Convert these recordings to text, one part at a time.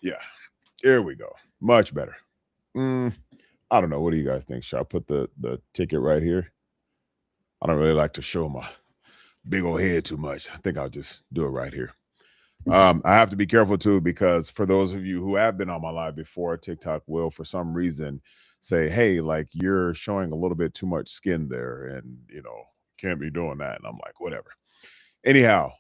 Yeah, here we go. Much better. Mm, I don't know. What do you guys think? Should I put the ticket right here? I don't really like to show my big old head too much. I think I'll just do it right here. I have to be careful too because for those of you who have been on my live before, TikTok will, for some reason, say, "Hey, like you're showing a little bit too much skin there, and can't be doing that." And I'm like, whatever. Anyhow,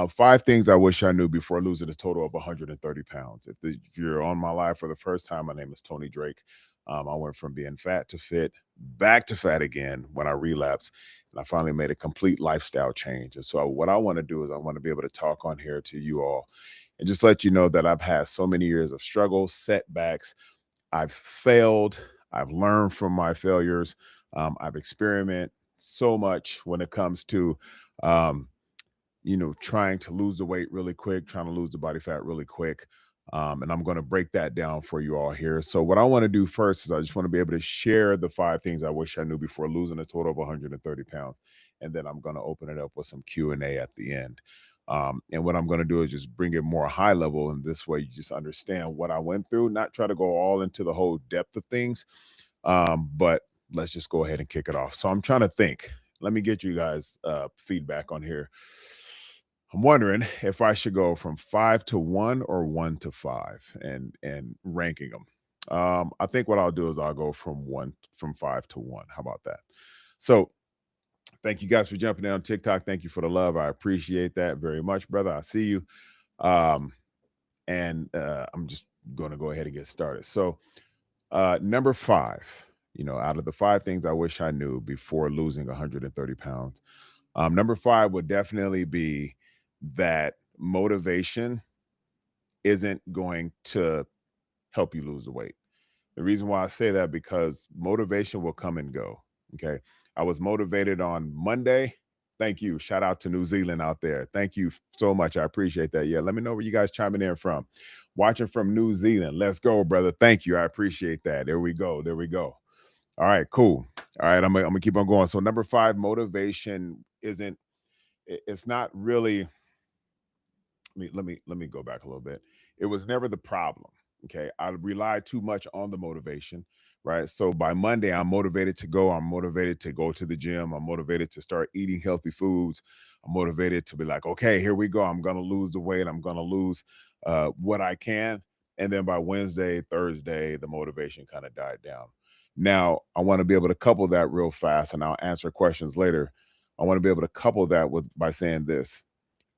five things I wish I knew before losing a total of 130 pounds. If you're on my live for the first time, my name is Tony Drake. I went from being fat to fit, back to fat again when I relapsed, and I finally made a complete lifestyle change. And so, what I want to do is I want to be able to talk on here to you all and just let you know that I've had so many years of struggle, setbacks. I've failed. I've learned from my failures. I've experimented so much when it comes to um, trying to lose the weight really quick, trying to lose the body fat really quick. And I'm going to break that down for you all here. So, what I want to do first is I just want to be able to share the five things I wish I knew before losing a total of 130 pounds, and then I'm going to open it up with some Q&A at the end. And what I'm going to do is just bring it more high level, and this way you just understand what I went through. Not try to go all into the whole depth of things, but let's just go ahead and kick it off. So, I'm trying to think. Let me get you guys feedback on here. I'm wondering if I should go from 5 to 1 or 1 to 5 and ranking them. I think what I'll do is I'll go from 5 to 1. How about that? So, thank you guys for jumping in on TikTok. Thank you for the love. I appreciate that very much, brother. I see you. Um, and I'm just going to go ahead and get started. So, number 5, out of the 5 things I wish I knew before losing 130 pounds, number 5 would definitely be that motivation isn't going to help you lose the weight. The reason why I say that because motivation will come and go. Okay. I was motivated on Monday. Thank you. Shout out to New Zealand out there. Thank you so much. I appreciate that. Yeah. Let me know where you guys chiming in from. Watching from New Zealand. Let's go, brother. Thank you. I appreciate that. There we go. There we go. All right, cool. All right. I'm gonna keep on going. So number 5, motivation isn't it's not really let me go back a little bit. It was never the problem. Okay. I relied too much on the motivation, right? So by Monday, I'm motivated to go. I'm motivated to go to the gym. I'm motivated to start eating healthy foods. I'm motivated to be like, okay, here we go. I'm gonna lose the weight. I'm gonna lose what I can. And then by Wednesday, Thursday, the motivation kind of died down. Now I want to be able to couple that real fast, and I'll answer questions later. I want to be able to couple that with by saying this: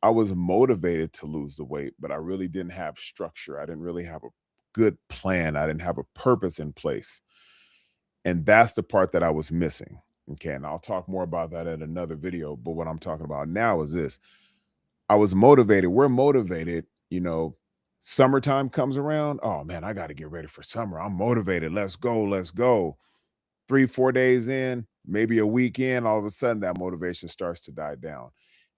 I was motivated to lose the weight, but I really didn't have structure. I didn't really have a good plan. I didn't have a purpose in place. And that's the part that I was missing. Okay. And I'll talk more about that in another video. But what I'm talking about now is this: I was motivated. We're motivated, summertime comes around. Oh man, I got to get ready for summer. I'm motivated. Let's go. Let's go. 3, 4 days in, maybe a weekend, all of a sudden that motivation starts to die down.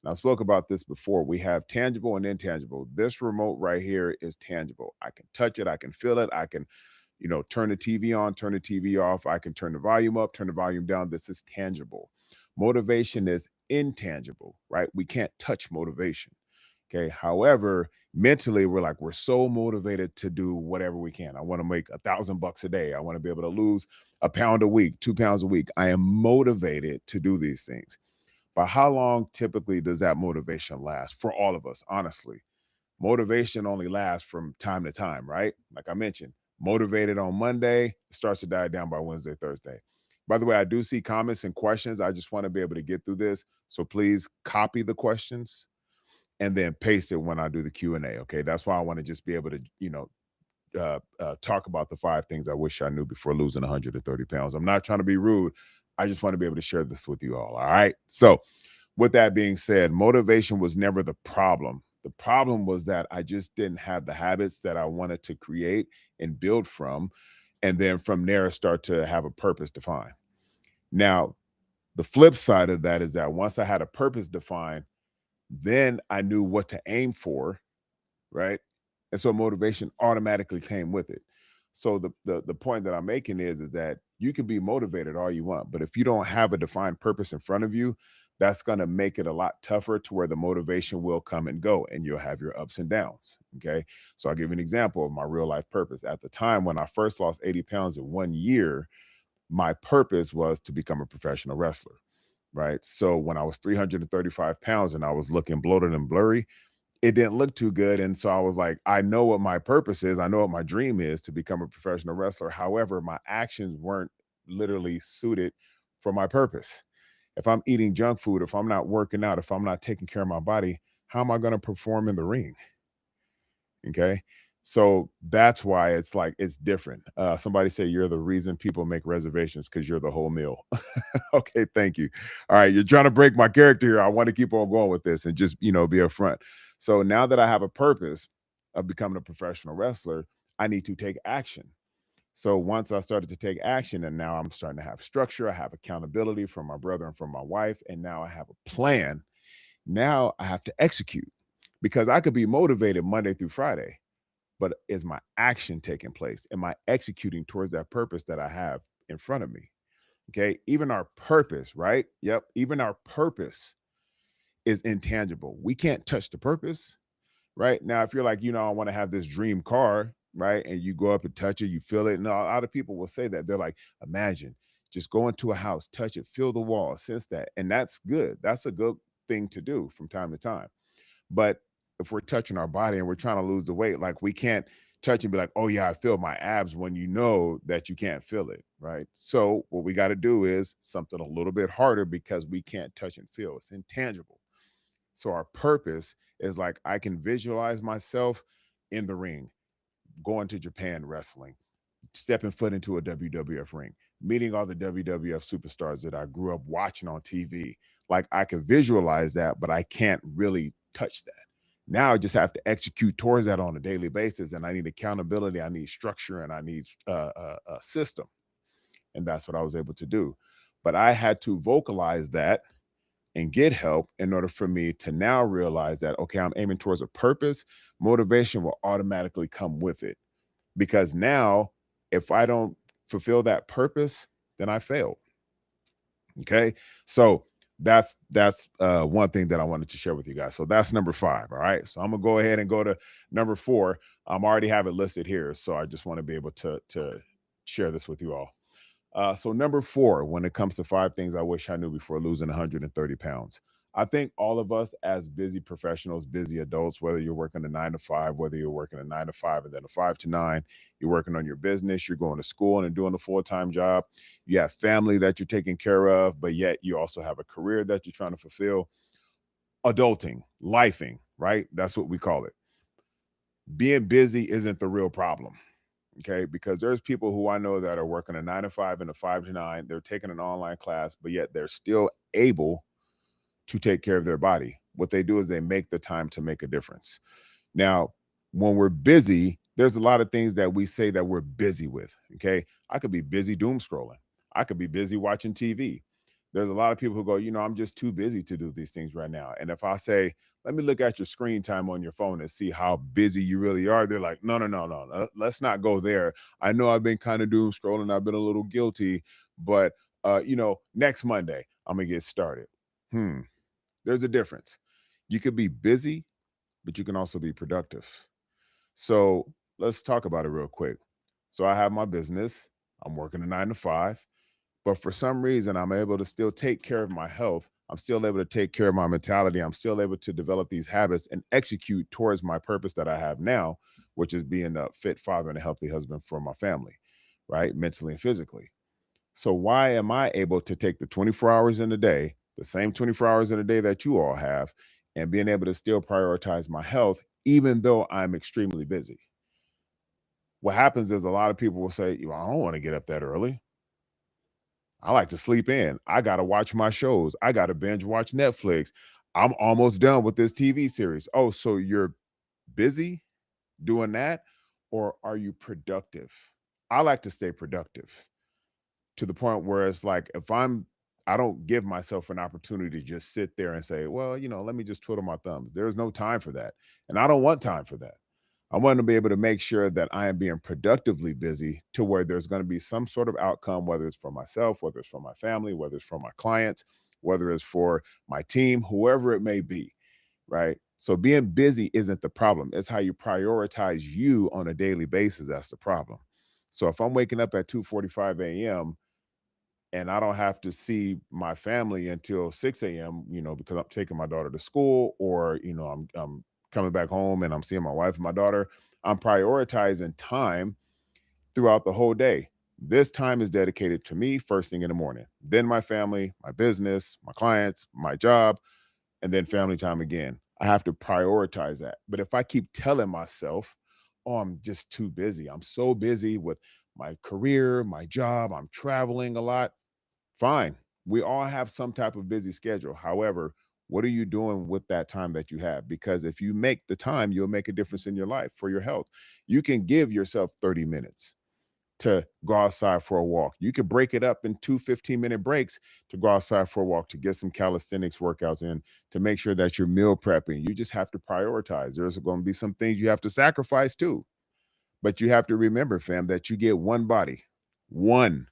And I spoke about this before. We have tangible and intangible. This remote right here is tangible. I can touch it, I can feel it, I can, turn the TV on, turn the TV off, I can turn the volume up, turn the volume down. This is tangible. Motivation is intangible, right? We can't touch motivation. Okay. However, mentally, we're so motivated to do whatever we can. I want to make $1,000 a day. I want to be able to lose a pound a week, 2 pounds a week. I am motivated to do these things. But how long typically does that motivation last for all of us? Honestly, motivation only lasts from time to time, right? Like I mentioned, motivated on Monday, it starts to die down by Wednesday, Thursday. By the way, I do see comments and questions. I just want to be able to get through this. So please copy the questions and then paste it when I do the Q&A. Okay. That's why I want to just be able to, talk about the 5 things I wish I knew before losing 130 pounds. I'm not trying to be rude. I just want to be able to share this with you all. All right. So, with that being said, motivation was never the problem. The problem was that I just didn't have the habits that I wanted to create and build from. And then from there, start to have a purpose defined. Now, the flip side of that is that once I had a purpose defined, then I knew what to aim for, right? And so motivation automatically came with it. So the point that I'm making is that you can be motivated all you want, but if you don't have a defined purpose in front of you, that's going to make it a lot tougher to where the motivation will come and go and you'll have your ups and downs. Okay. So I'll give you an example of my real life purpose. At the time when I first lost 80 pounds in 1 year, my purpose was to become a professional wrestler. Right. So when I was 335 pounds and I was looking bloated and blurry, it didn't look too good. And so I was like, I know what my purpose is. I know what my dream is to become a professional wrestler. However, my actions weren't literally suited for my purpose. If I'm eating junk food, if I'm not working out, if I'm not taking care of my body, how am I going to perform in the ring? Okay. So that's why it's like it's different. Somebody say you're the reason people make reservations because you're the whole meal. Okay, thank you. All right, you're trying to break my character here. I want to keep on going with this and just be upfront. So now that I have a purpose of becoming a professional wrestler, I need to take action. So once I started to take action, and now I'm starting to have structure, I have accountability from my brother and from my wife, and now I have a plan. Now I have to execute because I could be motivated Monday through Friday, but is my action taking place? Am I executing towards that purpose that I have in front of me? Okay. Even our purpose, right? Yep. Even our purpose is intangible. We can't touch the purpose, right? Now, if you're like, I want to have this dream car, right? And you go up and touch it, you feel it. And a lot of people will say that. They're like, imagine just go into a house, touch it, feel the wall, sense that. And that's good. That's a good thing to do from time to time. But if we're touching our body and we're trying to lose the weight, like we can't touch and be like, oh yeah, I feel my abs when you know that you can't feel it, right? So what we got to do is something a little bit harder because we can't touch and feel. It's intangible. So our purpose is like I can visualize myself in the ring, going to Japan wrestling, stepping foot into a WWF ring, meeting all the WWF superstars that I grew up watching on TV. Like I can visualize that, but I can't really touch that. Now I just have to execute towards that on a daily basis. And I need accountability, I need structure, and I need a system. And that's what I was able to do. But I had to vocalize that and get help in order for me to now realize that, okay, I'm aiming towards a purpose. Motivation will automatically come with it because now if I don't fulfill that purpose, then I failed. Okay. So that's one thing that I wanted to share with you guys. So that's number 5. All right. So I'm gonna go ahead and go to number 4. I already have it listed here. So I just want to be able to share this with you all. So number 4, when it comes to 5 things I wish I knew before losing 130 pounds. I think all of us as busy professionals, busy adults, whether you're working a 9 to 5, whether you're working a 9 to 5 and then a 5 to 9, you're working on your business, you're going to school and doing a full-time job, you have family that you're taking care of, but yet you also have a career that you're trying to fulfill. Adulting, lifing, right? That's what we call it. Being busy isn't the real problem. Okay, because there's people who I know that are working a 9 to 5 and a 5 to 9. They're taking an online class, but yet they're still able to take care of their body. What they do is they make the time to make a difference. Now, when we're busy, there's a lot of things that we say that we're busy with. Okay, I could be busy doom scrolling. I could be busy watching TV. There's a lot of people who go, I'm just too busy to do these things right now. And if I say, let me look at your screen time on your phone and see how busy you really are, they're like, no, no, no, no, let's not go there. I know I've been kind of doom scrolling. I've been a little guilty, but next Monday, I'm gonna get started. There's a difference. You could be busy, but you can also be productive. So let's talk about it real quick. So I have my business. I'm working a 9 to 5. But for some reason, I'm able to still take care of my health. I'm still able to take care of my mentality. I'm still able to develop these habits and execute towards my purpose that I have now, which is being a fit father and a healthy husband for my family, right? Mentally and physically. So why am I able to take the 24 hours in a day, the same 24 hours in a day that you all have, and being able to still prioritize my health, even though I'm extremely busy? What happens is a lot of people will say, I don't want to get up that early. I like to sleep in. I got to watch my shows. I got to binge watch Netflix. I'm almost done with this TV series. Oh, so you're busy doing that, or are you productive? I like to stay productive to the point where it's like I don't give myself an opportunity to just sit there and say, well, let me just twiddle my thumbs. There's no time for that. And I don't want time for that. I want to be able to make sure that I am being productively busy to where there's going to be some sort of outcome, whether it's for myself, whether it's for my family, whether it's for my clients, whether it's for my team, whoever it may be, right? So being busy isn't the problem. It's how you prioritize you on a daily basis that's the problem. So if I'm waking up at 2:45 a.m. and I don't have to see my family until 6 a.m., because I'm taking my daughter to school, or, I'm coming back home and I'm seeing my wife and my daughter, I'm prioritizing time throughout the whole day. This time is dedicated to me first thing in the morning, then my family, my business, my clients, my job, and then family time again. I have to prioritize that. But if I keep telling myself, oh, I'm just too busy, I'm so busy with my career, my job, I'm traveling a lot, fine. We all have some type of busy schedule. However, what are you doing with that time that you have? Because if you make the time, you'll make a difference in your life for your health. You can give yourself 30 minutes to go outside for a walk. You could break it up in two 15-minute breaks to go outside for a walk, to get some calisthenics workouts in, to make sure that you're meal prepping. You just have to prioritize. There's going to be some things you have to sacrifice too. But you have to remember, fam, that you get one body, one,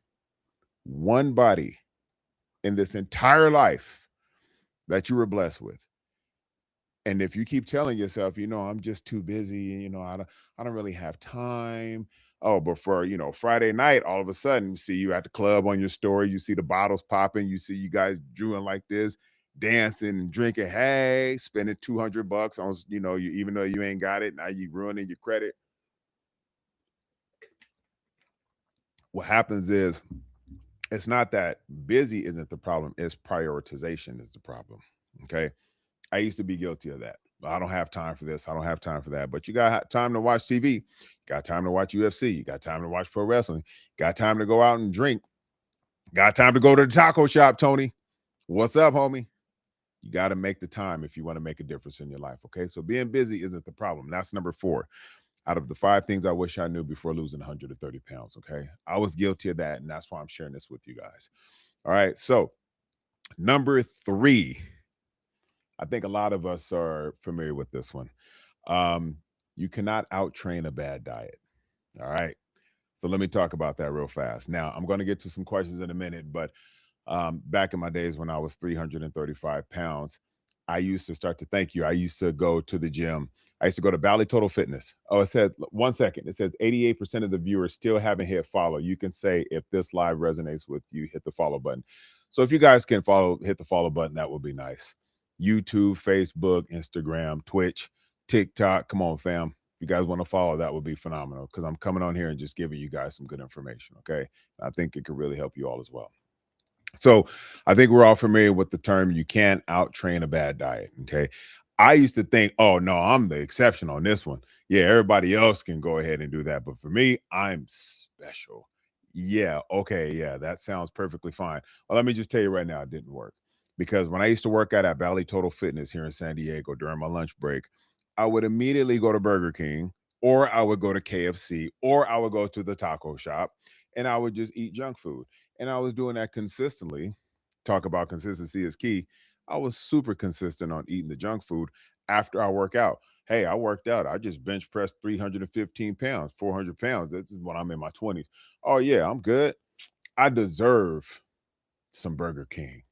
one body in this entire life that you were blessed with. And if you keep telling yourself, I'm just too busy, I don't really have time. Oh, but for, Friday night, all of a sudden, you see you at the club on your story, you see the bottles popping, you see you guys doing like this, dancing and drinking. Hey, spending $200 on, you, even though you ain't got it, now you ruining your credit. What happens is, it's not that busy isn't the problem, it's prioritization is the problem. Okay. I used to be guilty of that. I don't have time for this. I don't have time for that. But you got time to watch TV. Got time to watch UFC. You got time to watch pro wrestling. Got time to go out and drink. Got time to go to the taco shop, Tony. What's up, homie? You got to make the time if you want to make a difference in your life. Okay. So being busy isn't the problem. That's number 4 out of the 5 things I wish I knew before losing 130 pounds. Okay. I was guilty of that. And that's why I'm sharing this with you guys. All right. So, number 3. I think a lot of us are familiar with this one. Um, you cannot out train a bad diet. All right. So let me talk about that real fast. Now, I'm going to get to some questions in a minute, but back in my days when I was 335 pounds, I used to start to thank you. I used to go to the gym. I used to go to Bally Total Fitness. Oh, it said, 1 second. It says 88% of the viewers still haven't hit follow. You can say, if this live resonates with you, hit the follow button. So if you guys can hit the follow button, that would be nice. YouTube, Facebook, Instagram, Twitch, TikTok. Come on, fam. If you guys want to follow, that would be phenomenal, because I'm coming on here and just giving you guys some good information. Okay. I think it could really help you all as well. So I think we're all familiar with the term, you can't out train a bad diet. Okay. I used to think, oh no, I'm the exception on this one. Yeah, everybody else can go ahead and do that. But for me, I'm special. Yeah. Okay. Yeah. That sounds perfectly fine. Well, let me just tell you right now, it didn't work. Because when I used to work out at Bally Total Fitness here in San Diego during my lunch break, I would immediately go to Burger King, or I would go to KFC, or I would go to the taco shop, and I would just eat junk food. And I was doing that consistently. Talk about consistency is key. I was super consistent on eating the junk food after I work out. Hey, I worked out. I just bench pressed 315 pounds, 400 pounds. This is when I'm in my 20s. Oh, yeah, I'm good. I deserve some Burger King.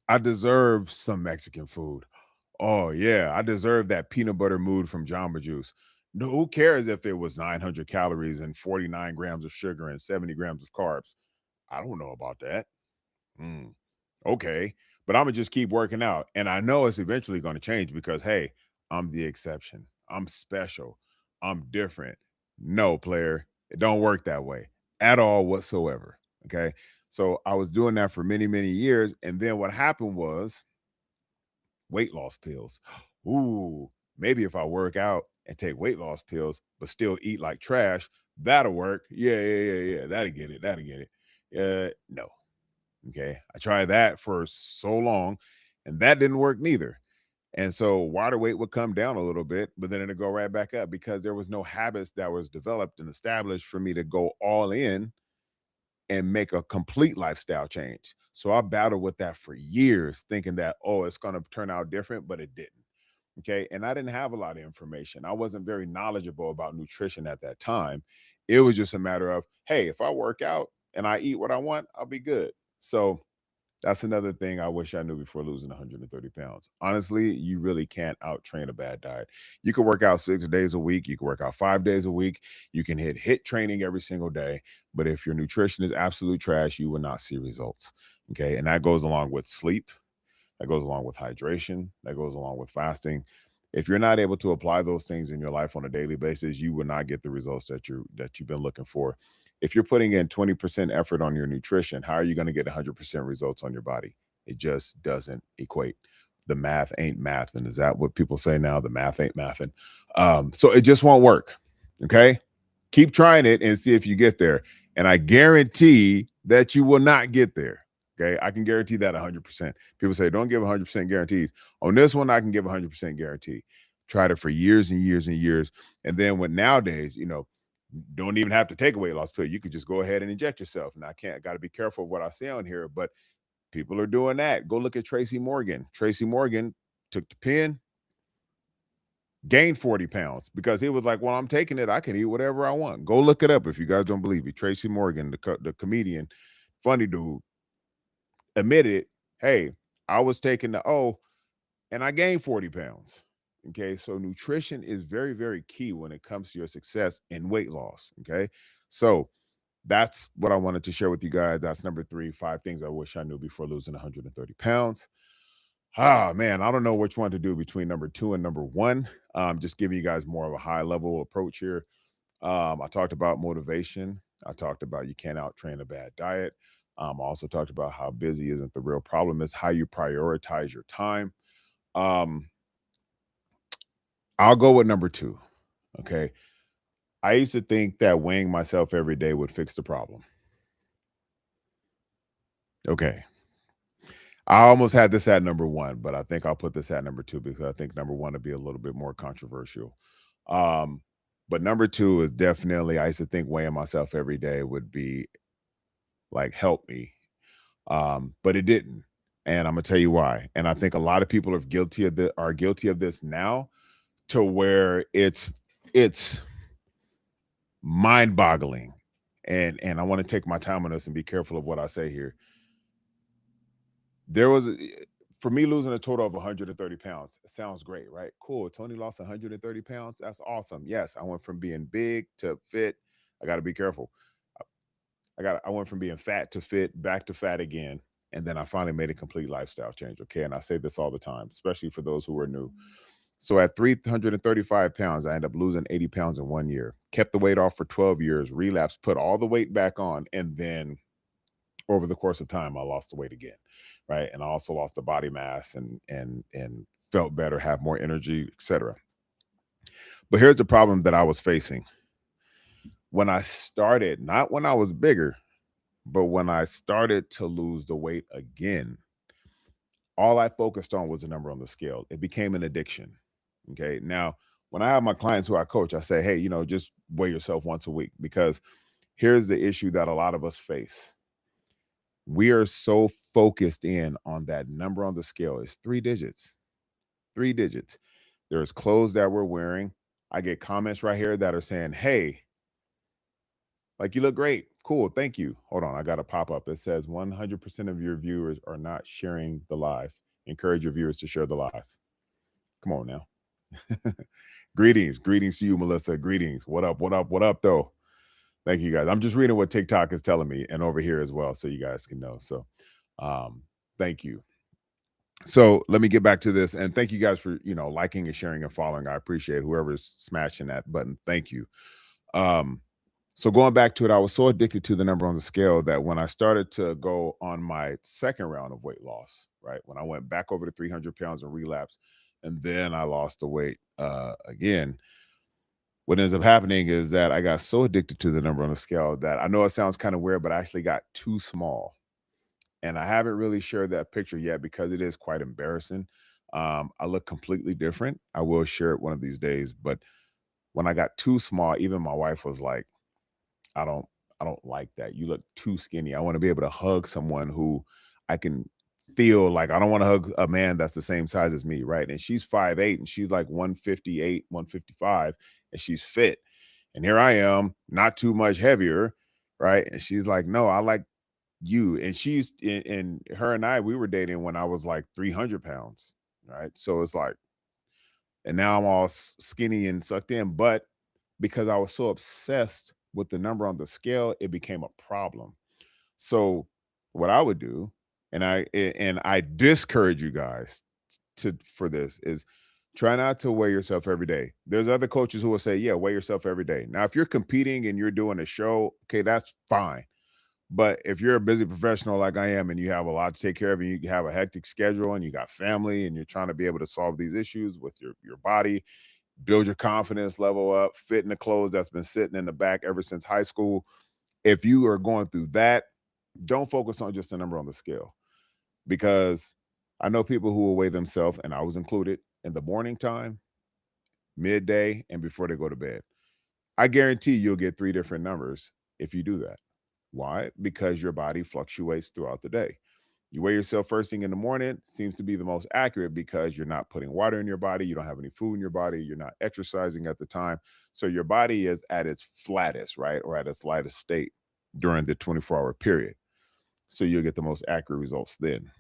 I deserve some Mexican food. Oh, yeah, I deserve that peanut butter mood from Jamba Juice. No, who cares if it was 900 calories and 49 grams of sugar and 70 grams of carbs? I don't know about that. Mm, okay. But I'm gonna just keep working out. And I know it's eventually gonna change, because hey, I'm the exception. I'm special. I'm different. No, player, it don't work that way at all whatsoever. Okay. So I was doing that for many, many years. And then what happened was weight loss pills. Ooh, maybe if I work out and take weight loss pills, but still eat like trash, that'll work. Yeah, yeah, yeah, yeah. That'll get it. That'll get it. No. Okay. I tried that for so long, and that didn't work neither. And so water weight would come down a little bit, but then it'd go right back up, because there was no habits that was developed and established for me to go all in and make a complete lifestyle change. So I battled with that for years, thinking that, oh, it's going to turn out different, but it didn't. Okay. And I didn't have a lot of information. I wasn't very knowledgeable about nutrition at that time. It was just a matter of, hey, if I work out and I eat what I want, I'll be good. So That's another thing I wish I knew before losing 130 pounds. Honestly, you really can't out train a bad diet. You can work out 6 days a week. You can work out 5 days a week. You can hit training every single day. But if your nutrition is absolute trash, you will not see results. Okay. And that goes along with sleep. That goes along with hydration. That goes along with fasting. If you're not able to apply those things in your life on a daily basis, you will not get the results that you've been looking for. If you're putting in 20% effort on your nutrition, how are you going to get 100% results on your body? It just doesn't equate. The math ain't math. And is that what people say now? The math ain't mathing. So it just won't work. Okay. Keep trying it and see if you get there. And I guarantee that you will not get there. Okay. I can guarantee that 100%. People say, don't give 100% guarantees. On this one, I can give 100% guarantee. Tried it for years and years and years. And then when nowadays, don't even have to take a weight loss pill. You could just go ahead and inject yourself. Now, I got to be careful of what I say on here, but people are doing that. Go look at Tracy Morgan. Tracy Morgan took the pen, gained 40 pounds because he was like, well, I'm taking it. I can eat whatever I want. Go look it up if you guys don't believe me. Tracy Morgan, the comedian, funny dude, admitted, hey, I was taking the O and I gained 40 pounds. Okay. So nutrition is very, very key when it comes to your success in weight loss. Okay. So that's what I wanted to share with you guys. That's number 3, 5 things I wish I knew before losing 130 pounds. Ah, man, I don't know which one to do between number 2 and number 1. Just giving you guys more of a high level approach here. I talked about motivation. I talked about you can't out train a bad diet. I also talked about how busy isn't the real problem, is how you prioritize your time. Um, I'll go with number 2. Okay. I used to think that weighing myself every day would fix the problem. Okay. I almost had this at number 1, but I think I'll put this at number 2 because I think number 1 would be a little bit more controversial. Um, but number 2 is definitely, I used to think weighing myself every day would be like help me. But it didn't. And I'm gonna tell you why. And I think a lot of people are guilty of this now, to where it's mind-boggling. And I want to take my time on this and be careful of what I say here. There was for me losing a total of 130 pounds. It sounds great, right? Cool. Tony lost 130 pounds. That's awesome. Yes, I went from being big to fit. I got to be careful. I went from being fat to fit, back to fat again, and then I finally made a complete lifestyle change. Okay, and I say this all the time, especially for those who are new. So at 335 pounds, I ended up losing 80 pounds in 1 year. Kept the weight off for 12 years, relapsed, put all the weight back on, and then over the course of time, I lost the weight again, right? And I also lost the body mass and felt better, have more energy, etc. But here's the problem that I was facing when I started, not when I was bigger, but when I started to lose the weight again. All I focused on was the number on the scale. It became an addiction. Okay. Now, when I have my clients who I coach, I say, hey, just weigh yourself once a week, because here's the issue that a lot of us face. We are so focused in on that number on the scale. It's 3 digits, 3 digits. There's clothes that we're wearing. I get comments right here that are saying, hey, like, you look great. Cool. Thank you. Hold on. I got a pop up. It says 100% of your viewers are not sharing the live. Encourage your viewers to share the live. Come on now. Greetings. Greetings to you, Melissa. Greetings. What up? What up? What up, though? Thank you, guys. I'm just reading what TikTok is telling me and over here as well, so you guys can know. So thank you. So let me get back to this. And thank you guys for, liking and sharing and following. I appreciate whoever's smashing that button. Thank you. So going back to it, I was so addicted to the number on the scale that when I started to go on my second round of weight loss, right, when I went back over to 300 pounds and relapse, and then I lost the weight again, what ends up happening is that I got so addicted to the number on the scale that, I know it sounds kind of weird, but I actually got too small. And I haven't really shared that picture yet because it is quite embarrassing. I look completely different. I will share it one of these days. But when I got too small, even my wife was like, I don't I don't like that. You look too skinny. I want to be able to hug someone who I can feel like. I don't want to hug a man that's the same size as me, right? And she's 5'8" and she's like 158, 155, and she's fit. And here I am, not too much heavier, right? And she's like, no, I like you. And and her and I, we were dating when I was like 300 pounds, right? So it's like, and now I'm all skinny and sucked in. But because I was so obsessed with the number on the scale, it became a problem. So what I would do, and I discourage you guys to for this, is try not to weigh yourself every day. There's other coaches who will say, yeah, weigh yourself every day. Now, if you're competing and you're doing a show, okay, that's fine. But if you're a busy professional like I am and you have a lot to take care of and you have a hectic schedule and you got family and you're trying to be able to solve these issues with your body, build your confidence level up, fit in the clothes that's been sitting in the back ever since high school. If you are going through that, don't focus on just a number on the scale, because I know people who will weigh themselves, and I was included, in the morning time, midday, and before they go to bed. I guarantee you'll get three different numbers if you do that. Why? Because your body fluctuates throughout the day. You weigh yourself first thing in the morning, seems to be the most accurate because you're not putting water in your body, you don't have any food in your body, you're not exercising at the time. So your body is at its flattest, right? Or at its lightest state during the 24-hour period. So you'll get the most accurate results then.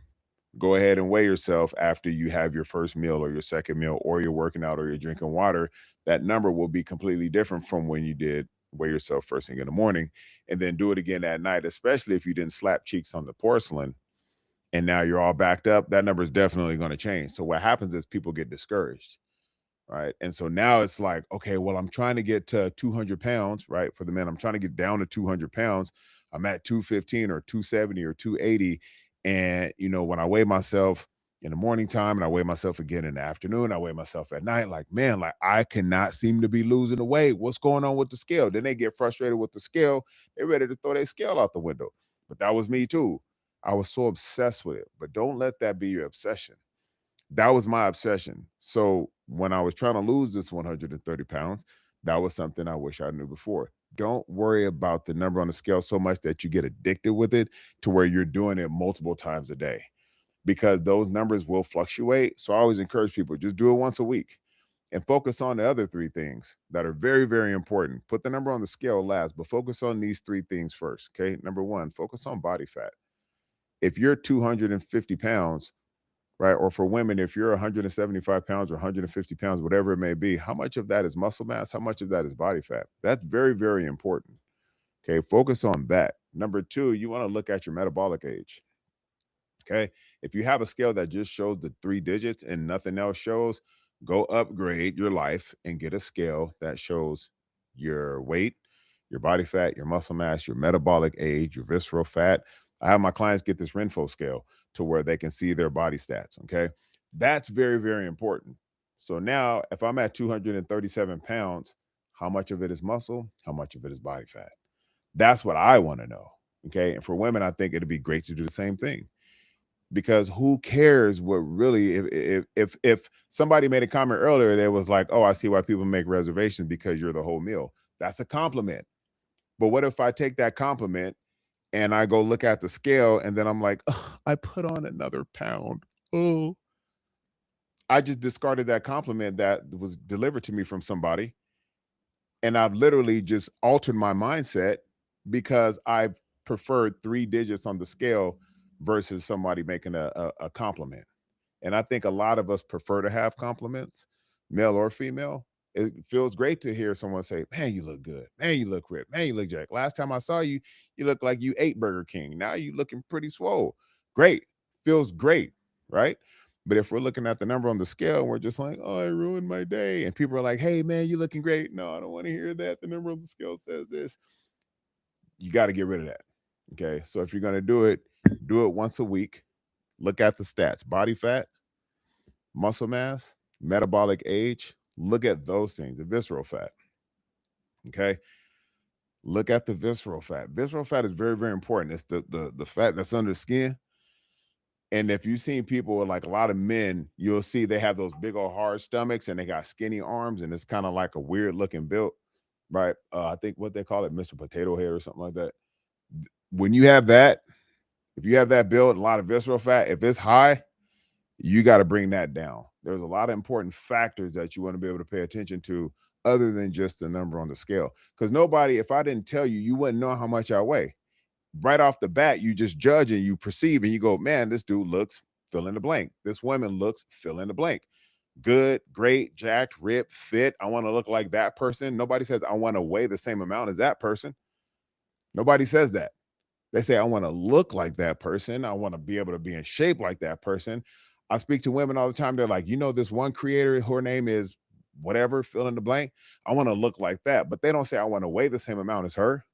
Go ahead and weigh yourself after you have your first meal or your second meal, or you're working out or you're drinking water. That number will be completely different from when you did weigh yourself first thing in the morning, and then do it again at night, especially if you didn't slap cheeks on the porcelain and now you're all backed up. That number is definitely going to change. So what happens is people get discouraged, right? And so now it's like, okay, well, I'm trying to get to 200 pounds, right? For the men, I'm trying to get down to 200 pounds. I'm at 215 or 270 or 280. And, when I weigh myself in the morning time and I weigh myself again in the afternoon, I weigh myself at night, like, man, like I cannot seem to be losing the weight. What's going on with the scale? Then they get frustrated with the scale. They're ready to throw their scale out the window. But that was me too. I was so obsessed with it. But don't let that be your obsession. That was my obsession. So when I was trying to lose this 130 pounds, that was something I wish I knew before. Don't worry about the number on the scale so much that you get addicted with it to where you're doing it multiple times a day, because those numbers will fluctuate. So I always encourage people, just do it once a week and focus on the other three things that are very, very important. Put the number on the scale last, but focus on these three things first. Okay. Number one, focus on body fat. If you're 250 pounds, right? Or for women, if you're 175 pounds or 150 pounds, whatever it may be, how much of that is muscle mass? How much of that is body fat? That's very, very important. Okay. Focus on that. Number two, you want to look at your metabolic age. Okay. If you have a scale that just shows the three digits and nothing else shows, go upgrade your life and get a scale that shows your weight, your body fat, your muscle mass, your metabolic age, your visceral fat. I have my clients get this Renfo scale to where they can see their body stats. Okay. That's very, very important. So now, if I'm at 237 pounds, how much of it is muscle? How much of it is body fat? That's what I want to know. Okay. And for women, I think it'd be great to do the same thing, because who cares what really, if somebody made a comment earlier that was like, oh, I see why people make reservations because you're the whole meal. That's a compliment. But what if I take that compliment and I go look at the scale and then I'm like, "Ugh, I put on another pound. Oh, I just discarded that compliment that was delivered to me from somebody, and I've literally just altered my mindset because I preferred three digits on the scale versus somebody making a compliment. And I think a lot of us prefer to have compliments, male or female. It feels great to hear someone say, man, you look good. Man, you look ripped. Man, you look jacked. Last time I saw you, you look like you ate Burger King. Now you looking pretty swole. Great. Feels great, right? But if we're looking at the number on the scale and we're just like, oh, I ruined my day. And people are like, hey, man, you looking great. No, I don't want to hear that. The number on the scale says this. You got to get rid of that. Okay. So if you're going to do it once a week. Look at the stats: body fat, muscle mass, metabolic age. Look at those things, the visceral fat. Okay. Look at the visceral fat. Visceral fat is very, very important. It's the fat that's under the skin. And if you've seen people with, like, a lot of men, you'll see they have those big old hard stomachs and they got skinny arms, and it's kind of like a weird looking build, right? I think what they call it, Mr. Potato Head or something like that. When you have that, if you have that build, a lot of visceral fat, if it's high, you got to bring that down. There's a lot of important factors that you want to be able to pay attention to other than just the number on the scale. Because nobody, if I didn't tell you, you wouldn't know how much I weigh. right off the bat, you just judge and you perceive and you go, man, this dude looks fill in the blank. This woman looks fill in the blank. Good, great, jacked, ripped, fit. I want to look like that person. Nobody says I want to weigh the same amount as that person. Nobody says that. They say I want to look like that person. I want to be able to be in shape like that person. I speak to women all the time. They're like, this one creator, her name is whatever, fill in the blank. I want to look like that. But they don't say I want to weigh the same amount as her.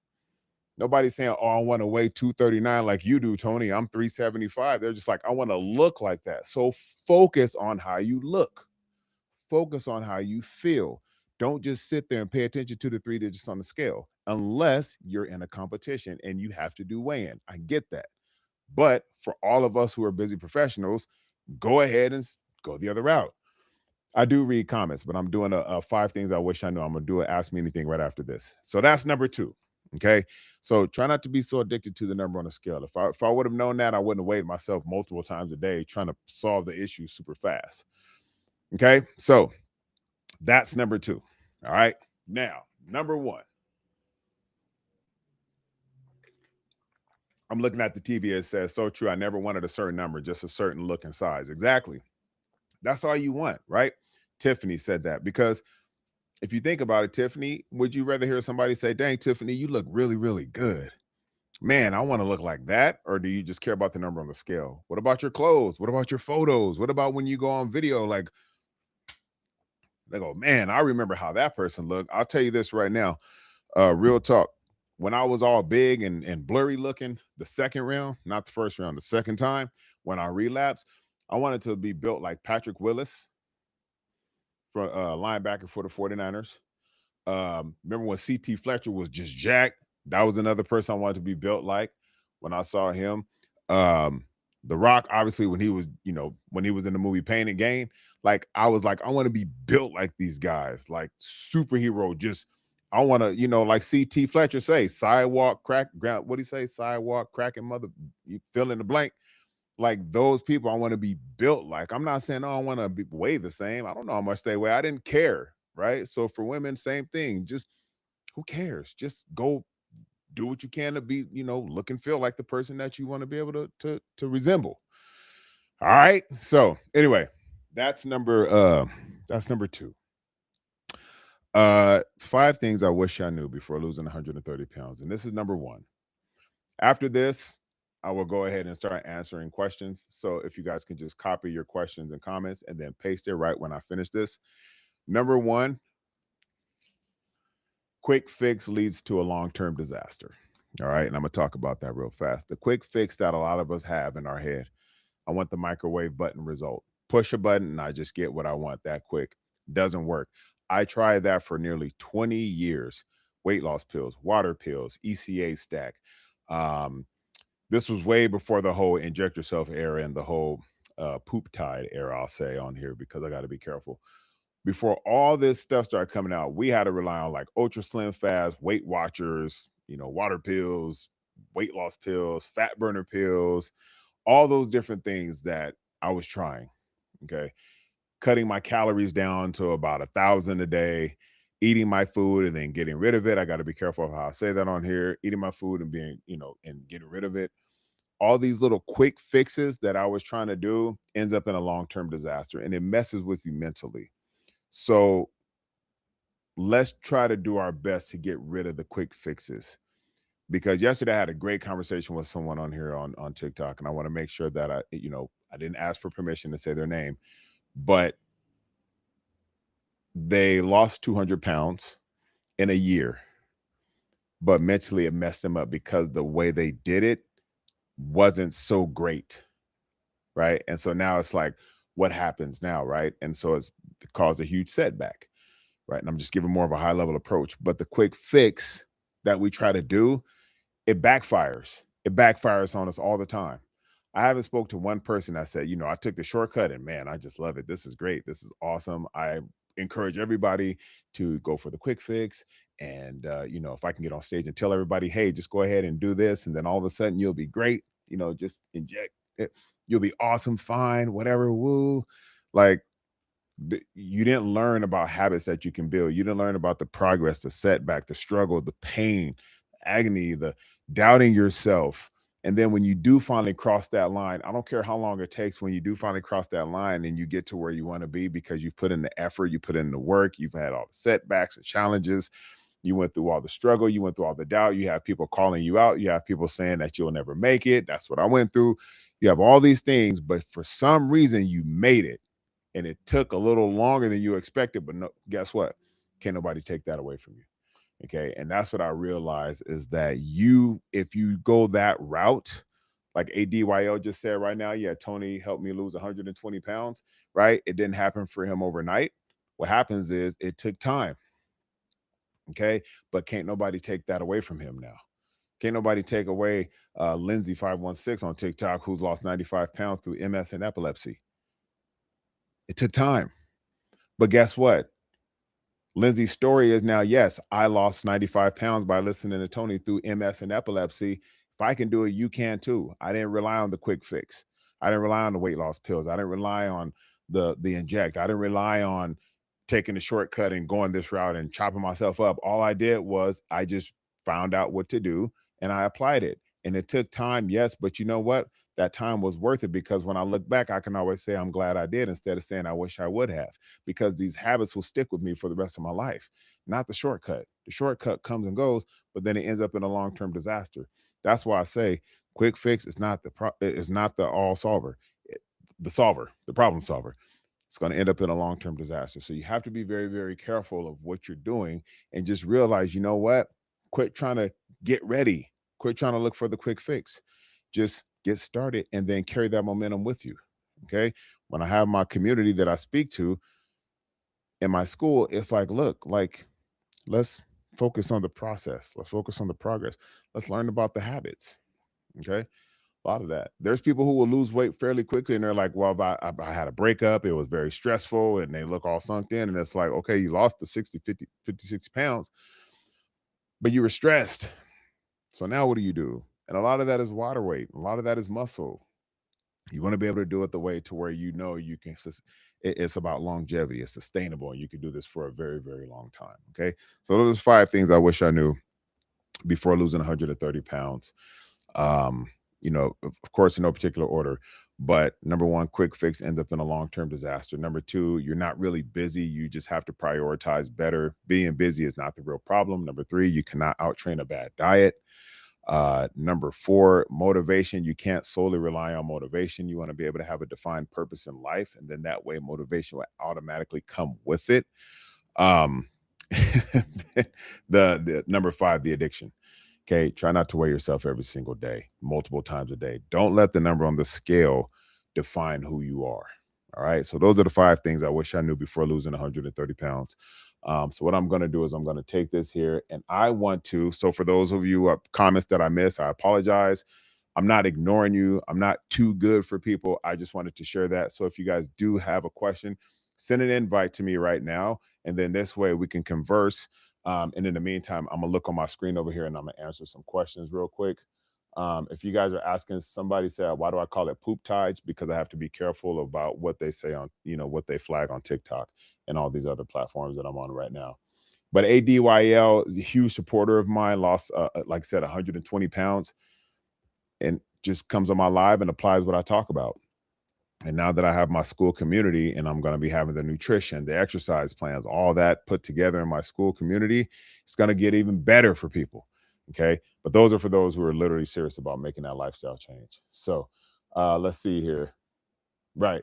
Nobody's saying, oh, I want to weigh 239 like you do, Tony. I'm 375. They're just like, I want to look like that. So focus on how you look. Focus on how you feel. Don't just sit there and pay attention to the 3 digits on the scale unless you're in a competition and you have to do weigh-in. I get that. But for all of us who are busy professionals, go ahead and go the other route. I do read comments, but I'm doing a 5 things I wish I knew. I'm going to do it. Ask me anything right after this. So that's number 2. Okay. So try not to be so addicted to the number on the scale. If I would have known that, I wouldn't have weighed myself multiple times a day trying to solve the issue super fast. Okay. So that's number 2. All right. Now, number 1. I'm looking at the TV. It says, so true. I never wanted a certain number, just a certain look and size. Exactly. That's all you want, right? Tiffany said that because if you think about it, Tiffany, would you rather hear somebody say, dang, Tiffany, you look really, really good? Man, I want to look like that. Or do you just care about the number on the scale? What about your clothes? What about your photos? What about when you go on video? Like, they go, man, I remember how that person looked. I'll tell you this right now. Real talk. When I was all big and blurry looking, the second round, not the first round, the second time when I relapsed, I wanted to be built like Patrick Willis, for linebacker for the 49ers. Remember when CT Fletcher was just jacked? That was another person I wanted to be built like when I saw him. The Rock, obviously, when he was, when he was in the movie Pain and Gain, like I was like, I want to be built like these guys, like superhero. Just I want to, like CT Fletcher say, sidewalk crack, what do you say? Sidewalk cracking mother, you fill in the blank. Like those people, I want to be built like. I'm not saying, oh, I want to be weigh the same. I don't know how much they weigh. I didn't care, right? So for women, same thing. Just who cares? Just go do what you can to be, look and feel like the person that you want to be able to resemble. All right. So anyway, that's number 2. 5 things I wish I knew before losing 130 pounds. And this is number 1. After this, I will go ahead and start answering questions. So if you guys can just copy your questions and comments and then paste it right when I finish this. Number 1, quick fix leads to a long-term disaster. All right. And I'm going to talk about that real fast. The quick fix that a lot of us have in our head. I want the microwave button result. Push a button and I just get what I want that quick. Doesn't work. I tried that for nearly 20 years. Weight loss pills, water pills, ECA stack. This was way before the whole inject yourself era and the whole poop tide era, I'll say on here because I got to be careful. Before all this stuff started coming out, we had to rely on like ultra slim fast, Weight Watchers, water pills, weight loss pills, fat burner pills, all those different things that I was trying. Okay. Cutting my calories down to about 1,000 a day, eating my food and then getting rid of it. I got to be careful of how I say that on here. Eating my food and being, and getting rid of it. All these little quick fixes that I was trying to do ends up in a long-term disaster and it messes with you mentally. So let's try to do our best to get rid of the quick fixes. Because yesterday I had a great conversation with someone on here on TikTok, and I want to make sure that I didn't ask for permission to say their name, but they lost 200 pounds in a year, but mentally it messed them up because the way they did it wasn't so great, right? And so now it's like, what happens now, right? And so it's caused a huge setback, right? And I'm just giving more of a high level approach, but the quick fix that we try to do, it backfires. It backfires on us all the time. I haven't spoke to one person that said, I took the shortcut and man, I just love it. This is great. This is awesome. I encourage everybody to go for the quick fix. And, if I can get on stage and tell everybody, hey, just go ahead and do this. And then all of a sudden you'll be great. Just inject it. You'll be awesome, fine, whatever, woo. Like, you didn't learn about habits that you can build. You didn't learn about the progress, the setback, the struggle, the pain, agony, the doubting yourself. And then when you do finally cross that line, I don't care how long it takes, when you do finally cross that line and you get to where you want to be because you've put in the effort, you put in the work, you've had all the setbacks and challenges, you went through all the struggle, you went through all the doubt, you have people calling you out, you have people saying that you'll never make it. That's what I went through. You have all these things, but for some reason you made it. And it took a little longer than you expected, but no, guess what? Can't nobody take that away from you. Okay. And that's what I realized is that if you go that route, like ADYL just said right now, yeah, Tony helped me lose 120 pounds, right? It didn't happen for him overnight. What happens is it took time. Okay. But can't nobody take that away from him now. Can't nobody take away Lindsay 516 on TikTok, who's lost 95 pounds through MS and epilepsy. It took time. But guess what? Lindsay's story is now, yes, I lost 95 pounds by listening to Tony through MS and epilepsy. If I can do it, you can too. I didn't rely on the quick fix. I didn't rely on the weight loss pills. I didn't rely on the inject. I didn't rely on taking the shortcut and going this route and chopping myself up. All I did was I just found out what to do and I applied it. And it took time, yes, but you know what? That time was worth it because when I look back, I can always say I'm glad I did instead of saying I wish I would have, because these habits will stick with me for the rest of my life, not the shortcut. The shortcut comes and goes, but then it ends up in a long-term disaster. That's why I say quick fix is not is not the all solver. The solver, the problem solver. It's going to end up in a long-term disaster. So you have to be very, very careful of what you're doing and just realize, you know what? Quit trying to get ready. Quit trying to look for the quick fix. Just get started and then carry that momentum with you. Okay. When I have my community that I speak to in my school, it's like, look, like, let's focus on the process. Let's focus on the progress. Let's learn about the habits. Okay. A lot of that. There's people who will lose weight fairly quickly and they're like, well, I had a breakup. It was very stressful and they look all sunk in. And it's like, okay, you lost the 60, 50, 50, 60 pounds, but you were stressed. So now what do you do? And a lot of that is water weight. A lot of that is muscle. You want to be able to do it the way to where you know you can. It's about longevity. It's sustainable, and you can do this for a very, very long time. Okay, so those are 5 things I wish I knew before losing 130 pounds. Um, of course, in no particular order. But number one, quick fix ends up in a long-term disaster. Number two, you're not really busy. You just have to prioritize better. Being busy is not the real problem. Number three, you cannot outtrain a bad diet. Number four, motivation. You can't solely rely on motivation. You want to be able to have a defined purpose in life, and then that way motivation will automatically come with it. Um, the number five, the addiction. Okay, try not to weigh yourself every single day, multiple times a day. Don't let the number on the scale define who you are. All right. So those are the 5 things I wish I knew before losing 130 pounds. So what I'm going to do is I'm going to take this here and I want to. So for those of you comments that I missed, I apologize. I'm not ignoring you. I'm not too good for people. I just wanted to share that. So if you guys do have a question, send an invite to me right now. And then this way we can converse. And in the meantime, I'm gonna look on my screen over here and I'm gonna answer some questions real quick. If you guys are asking, somebody said, why do I call it poop tides? Because I have to be careful about what they say on, what they flag on TikTok and all these other platforms that I'm on right now. But ADYL is a huge supporter of mine, lost, like I said, 120 pounds and just comes on my live and applies what I talk about. And now that I have my Skool community and I'm going to be having the nutrition, the exercise plans, all that put together in my Skool community, it's going to get even better for people. Okay. But those are for those who are literally serious about making that lifestyle change. So let's see here. Right.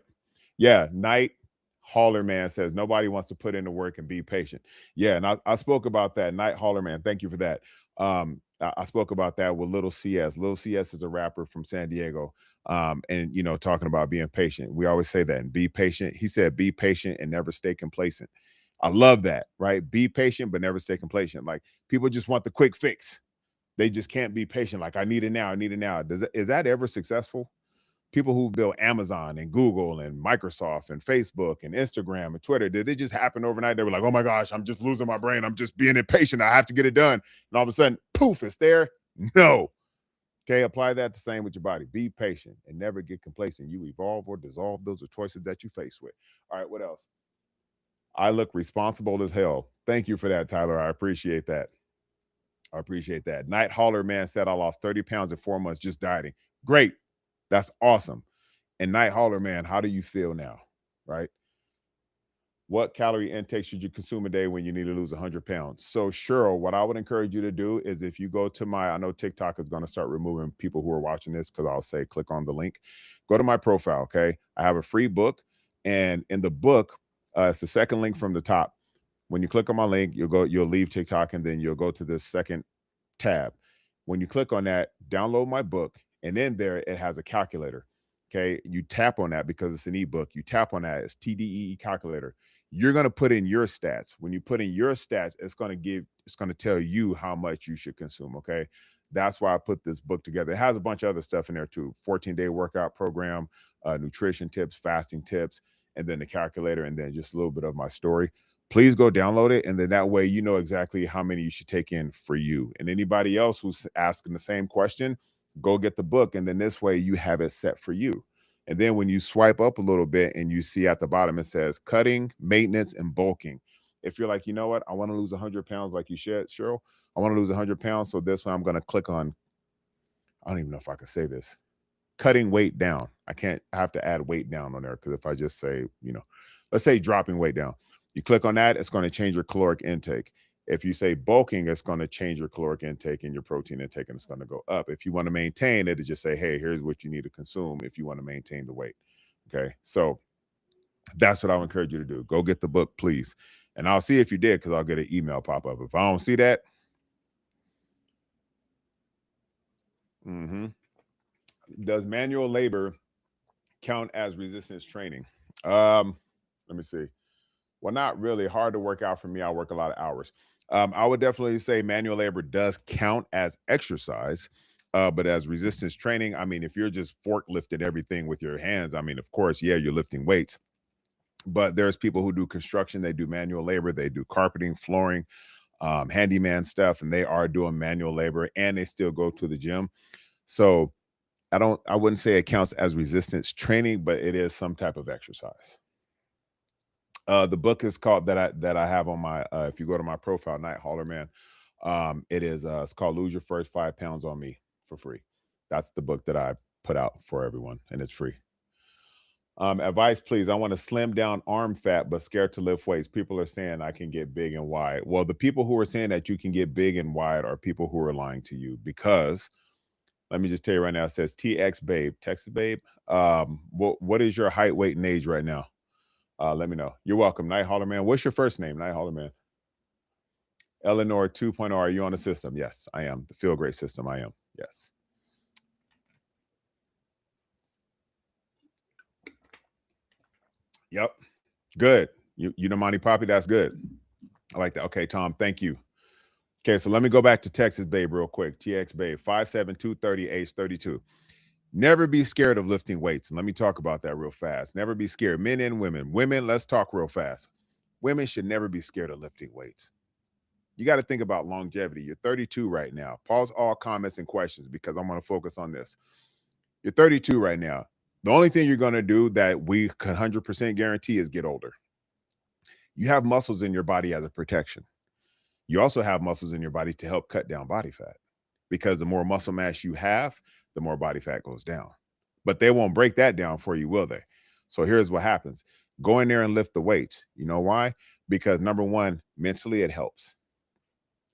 Yeah. Night Hauler Man says nobody wants to put in the work and be patient. Yeah. And I spoke about that. Night Hauler Man. Thank you for that. I spoke about that with Little CS. Little CS is a rapper from San Diego. And talking about being patient. We always say that and be patient. He said, be patient and never stay complacent. I love that, right? Be patient, but never stay complacent. Like people just want the quick fix. They just can't be patient. Like I need it now. I need it now. Is that ever successful? People who've built Amazon and Google and Microsoft and Facebook and Instagram and Twitter, did it just happen overnight? They were like, oh my gosh, I'm just losing my brain. I'm just being impatient. I have to get it done. And all of a sudden, poof, it's there. No. Okay, apply that the same with your body. Be patient and never get complacent. You evolve or dissolve. Those are choices that you face with. All right, what else? I look responsible as hell. Thank you for that, Tyler. I appreciate that. I appreciate that. Night Hauler Man said I lost 30 pounds in 4 months just dieting. Great. That's awesome. And Night Hauler Man, how do you feel now? Right? What calorie intake should you consume a day when you need to lose 100 pounds? So, Cheryl, what I would encourage you to do is if you go to my, I know TikTok is going to start removing people who are watching this because I'll say click on the link. Go to my profile. Okay. I have a free book. And in the book, it's the second link from the top. When you click on my link, you'll leave TikTok and then you'll go to this second tab. When you click on that, download my book, and in there it has a calculator. Okay, you tap on that because it's an ebook. You tap on that, it's TDEE calculator. You're going to put in your stats. When you put in your stats, it's going to tell you how much you should consume. Okay, that's why I put this book together. It has a bunch of other stuff in there too: 14-day workout program, nutrition tips, fasting tips, and then the calculator, and then just a little bit of my story. Please go download it. And then that way, you know exactly how many you should take in for you. And anybody else who's asking the same question, go get the book. And then this way you have it set for you. And then when you swipe up a little bit and you see at the bottom, it says cutting, maintenance, and bulking. If you're like, you know what, I want to lose 100 pounds like you said, Cheryl, I want to lose 100 pounds. So this one, I'm going to click on, I don't even know if I can say this, cutting weight down. I have to add weight down on there because if I just say, let's say dropping weight down, you click on that, it's going to change your caloric intake. If you say bulking, it's going to change your caloric intake and your protein intake, and it's going to go up. If you want to maintain it, just say, hey, here's what you need to consume if you want to maintain the weight. Okay. So that's what I would encourage you to do. Go get the book, please. And I'll see if you did because I'll get an email pop up. If I don't see that, does manual labor count as resistance training? Let me see. Well, not really. Hard to work out for me. I work a lot of hours. I would definitely say manual labor does count as exercise, but as resistance training, I mean, if you're just forklifting everything with your hands, I mean, of course, yeah, you're lifting weights. But there's people who do construction, they do manual labor, they do carpeting, flooring, handyman stuff, and they are doing manual labor and they still go to the gym. So I wouldn't say it counts as resistance training, but it is some type of exercise. The book is called that I have on my if you go to my profile, Night Hauler Man, it's called Lose Your First 5 Pounds on Me for free. That's the book that I put out for everyone, and it's free. Advice, please. I want to slim down arm fat, but scared to lift weights. People are saying I can get big and wide. Well, the people who are saying that you can get big and wide are people who are lying to you because let me just tell you right now, it says TX Babe, Texas Babe. What is your height, weight, and age right now? Let me know. You're welcome. Night Hauler Man. What's your first name? Night Hauler Man. Eleanor 2.0. Are you on the system? Yes, I am. The Feel Great system. I am. Yes. Yep. Good. You know Monty Poppy. That's good. I like that. Okay, Tom. Thank you. Okay, so let me go back to Texas Babe real quick. TX Babe, 5'7", age 32. Never be scared of lifting weights. And let me talk about that real fast. Never be scared. Men and women. Women, let's talk real fast. Women should never be scared of lifting weights. You got to think about longevity. You're 32 right now. Pause all comments and questions because I'm going to focus on this. You're 32 right now. The only thing you're going to do that we can 100% guarantee is get older. You have muscles in your body as a protection. You also have muscles in your body to help cut down body fat because the more muscle mass you have, the more body fat goes down. But they won't break that down for you, will they? So here's what happens. Go in there and lift the weights. You know why? Because number one, mentally it helps.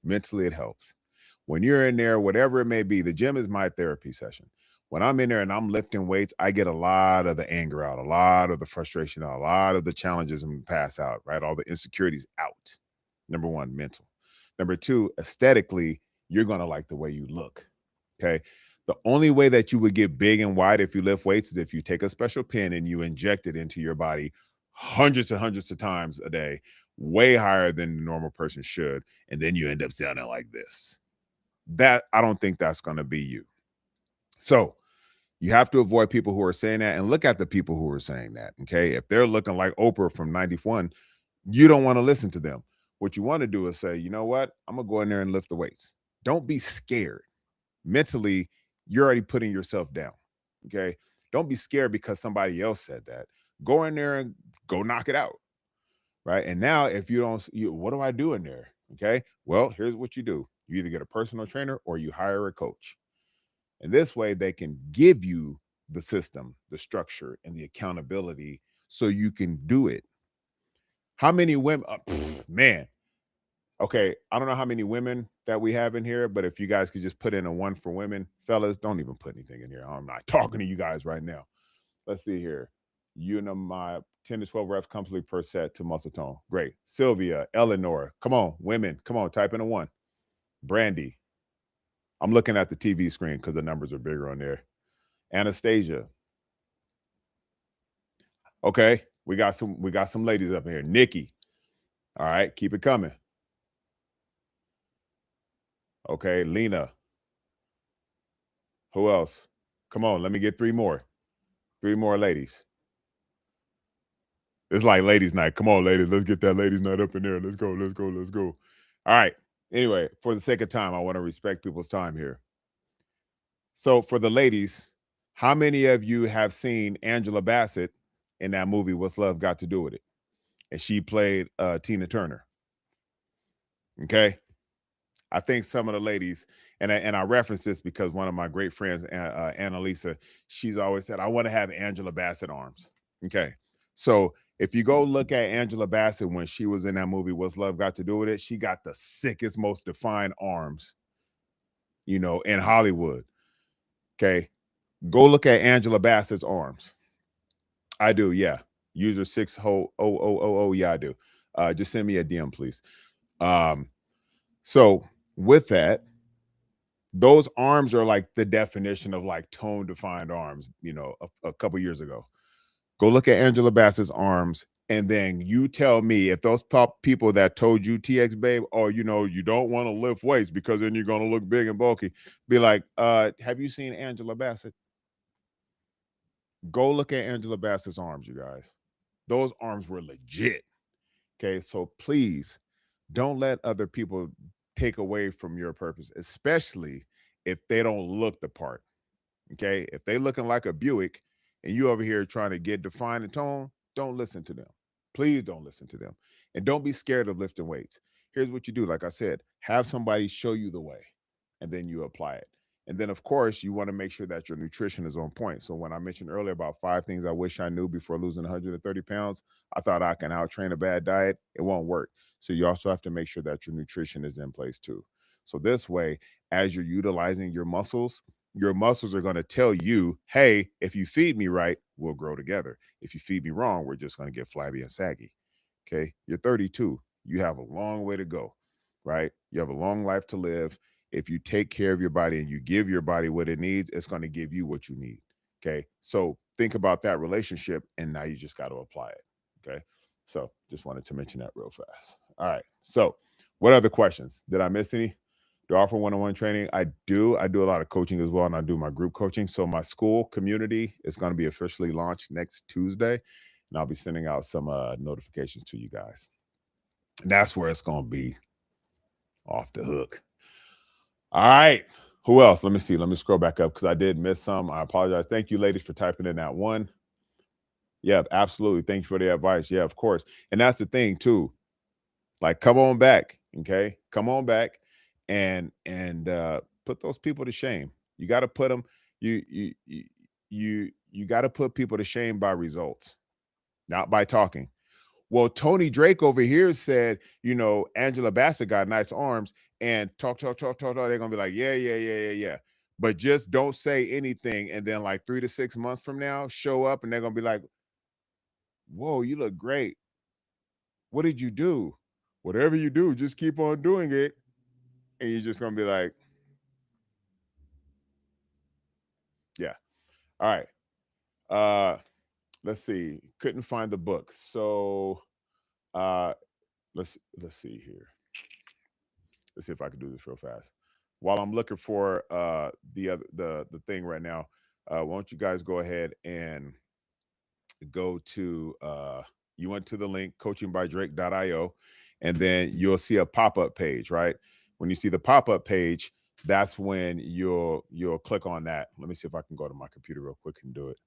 Mentally it helps. When you're in there, whatever it may be, the gym is my therapy session. When I'm in there and I'm lifting weights, I get a lot of the anger out, a lot of the frustration out, a lot of the challenges and pass out, right? All the insecurities out. Number one, mental. Number two, aesthetically, you're going to like the way you look. Okay. The only way that you would get big and wide if you lift weights is if you take a special pen and you inject it into your body hundreds and hundreds of times a day, way higher than the normal person should. And then you end up sounding like this. That I don't think that's going to be you. So you have to avoid people who are saying that and look at the people who are saying that. Okay. If they're looking like Oprah from 91, you don't want to listen to them. What you want to do is say, you know what? I'm going to go in there and lift the weights. Don't be scared. Mentally, you're already putting yourself down. Okay. Don't be scared because somebody else said that. Go in there and go knock it out. Right. And now, if you don't, what do I do in there? Okay. Well, here's what you do. You either get a personal trainer or you hire a coach. And this way they can give you the system, the structure, and the accountability so you can do it. How many women, man, okay, I don't know how many women that we have in here, but if you guys could just put in a one for women, fellas, don't even put anything in here. I'm not talking to you guys right now. Let's see here. My 10 to 12 reps comfortably per set to muscle tone. Great. Sylvia, Eleanor, come on, women, come on, type in a one. Brandy, I'm looking at the TV screen because the numbers are bigger on there. Anastasia. Okay, we got some ladies up here. Nikki. All right, keep it coming. Okay, Lena. Who else? Come on, let me get three more. Three more ladies. It's like ladies' night. Come on, ladies. Let's get that ladies' night up in there. Let's go. Let's go. Let's go. All right. Anyway, for the sake of time, I want to respect people's time here. So, for the ladies, how many of you have seen Angela Bassett in that movie, What's Love Got to Do with It? And she played Tina Turner. Okay. I think some of the ladies, and I reference this because one of my great friends, Annalisa, she's always said, I want to have Angela Bassett arms. Okay. So if you go look at Angela Bassett when she was in that movie, What's Love Got to Do with It? She got the sickest, most defined arms, in Hollywood. Okay. Go look at Angela Bassett's arms. I do, yeah. User 60000. Yeah, I do. Just send me a DM, please. So with that, those arms are like the definition of like tone defined arms, a couple years ago. Go look at Angela Bassett's arms, and then you tell me if those people that told you, TX babe, oh, you don't want to lift weights because then you're going to look big and bulky, be like, have you seen Angela Bassett? Go look at Angela Bassett's arms, you guys. Those arms were legit. Okay, so please don't let other people take away from your purpose, especially if they don't look the part. Okay, if they looking like a Buick and you over here trying to get defined and tone, don't listen to them. Please don't listen to them, and don't be scared of lifting weights. Here's what you do: like I said, have somebody show you the way, and then you apply it. And then, of course, you want to make sure that your nutrition is on point. So when I mentioned earlier about 5 things I wish I knew before losing 130 pounds, I thought I can out train a bad diet. It won't work. So you also have to make sure that your nutrition is in place too. So this way, as you're utilizing your muscles are going to tell you, hey, if you feed me right, we'll grow together. If you feed me wrong, we're just going to get flabby and saggy. Okay. You're 32. You have a long way to go, right? You have a long life to live. If you take care of your body and you give your body what it needs, it's going to give you what you need. Okay. So think about that relationship, and now you just got to apply it. Okay. So just wanted to mention that real fast. All right. So, what other questions? Did I miss any? Do I offer one-on-one training? I do. I do a lot of coaching as well, and I do my group coaching. So my Skool community is going to be officially launched next Tuesday, and I'll be sending out some notifications to you guys. And that's where it's going to be off the hook. All right. Who else? Let me see. Let me scroll back up because I did miss some. I apologize. Thank you, ladies, for typing in that one. Yeah, absolutely. Thank you for the advice. Yeah, of course. And that's the thing too. Like, come on back. Okay. Come on back and put those people to shame. You got to put them, you got to put people to shame by results, not by talking. Well, Tony Drake over here said, Angela Bassett got nice arms, and talk. They're gonna be like, yeah. But just don't say anything. And then like 3 to 6 months from now, show up and they're gonna be like, whoa, you look great. What did you do? Whatever you do, just keep on doing it. And you're just gonna be like, yeah. All right. Let's see. Couldn't find the book. So let's see here. Let's see if I can do this real fast. While I'm looking for the thing right now, why don't you guys go ahead and go to you went to the link coachingbydrake.io, and then you'll see a pop-up page, right? When you see the pop-up page, that's when you'll click on that. Let me see if I can go to my computer real quick and do it.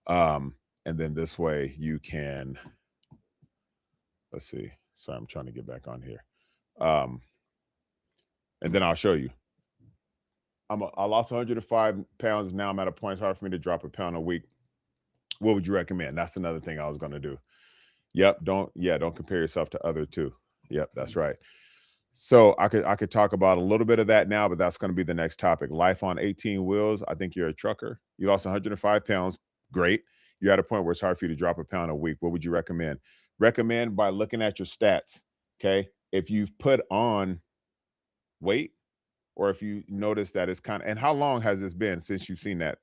And then this way you can, let's see. Sorry, I'm trying to get back on here. and then I'll show you. I lost 105 pounds. Now I'm at a point, it's hard for me to drop a pound a week. What would you recommend? That's another thing I was going to do. Yep. Don't compare yourself to other two. Yep. That's right. So I could talk about a little bit of that now, but that's going to be the next topic. Life on 18 wheels. I think you're a trucker. You lost 105 pounds. Great. You're at a point where it's hard for you to drop a pound a week. What would you recommend? Recommend by looking at your stats. Okay. If you've put on weight, or if you notice that it's kind of, and how long has this been since you've seen that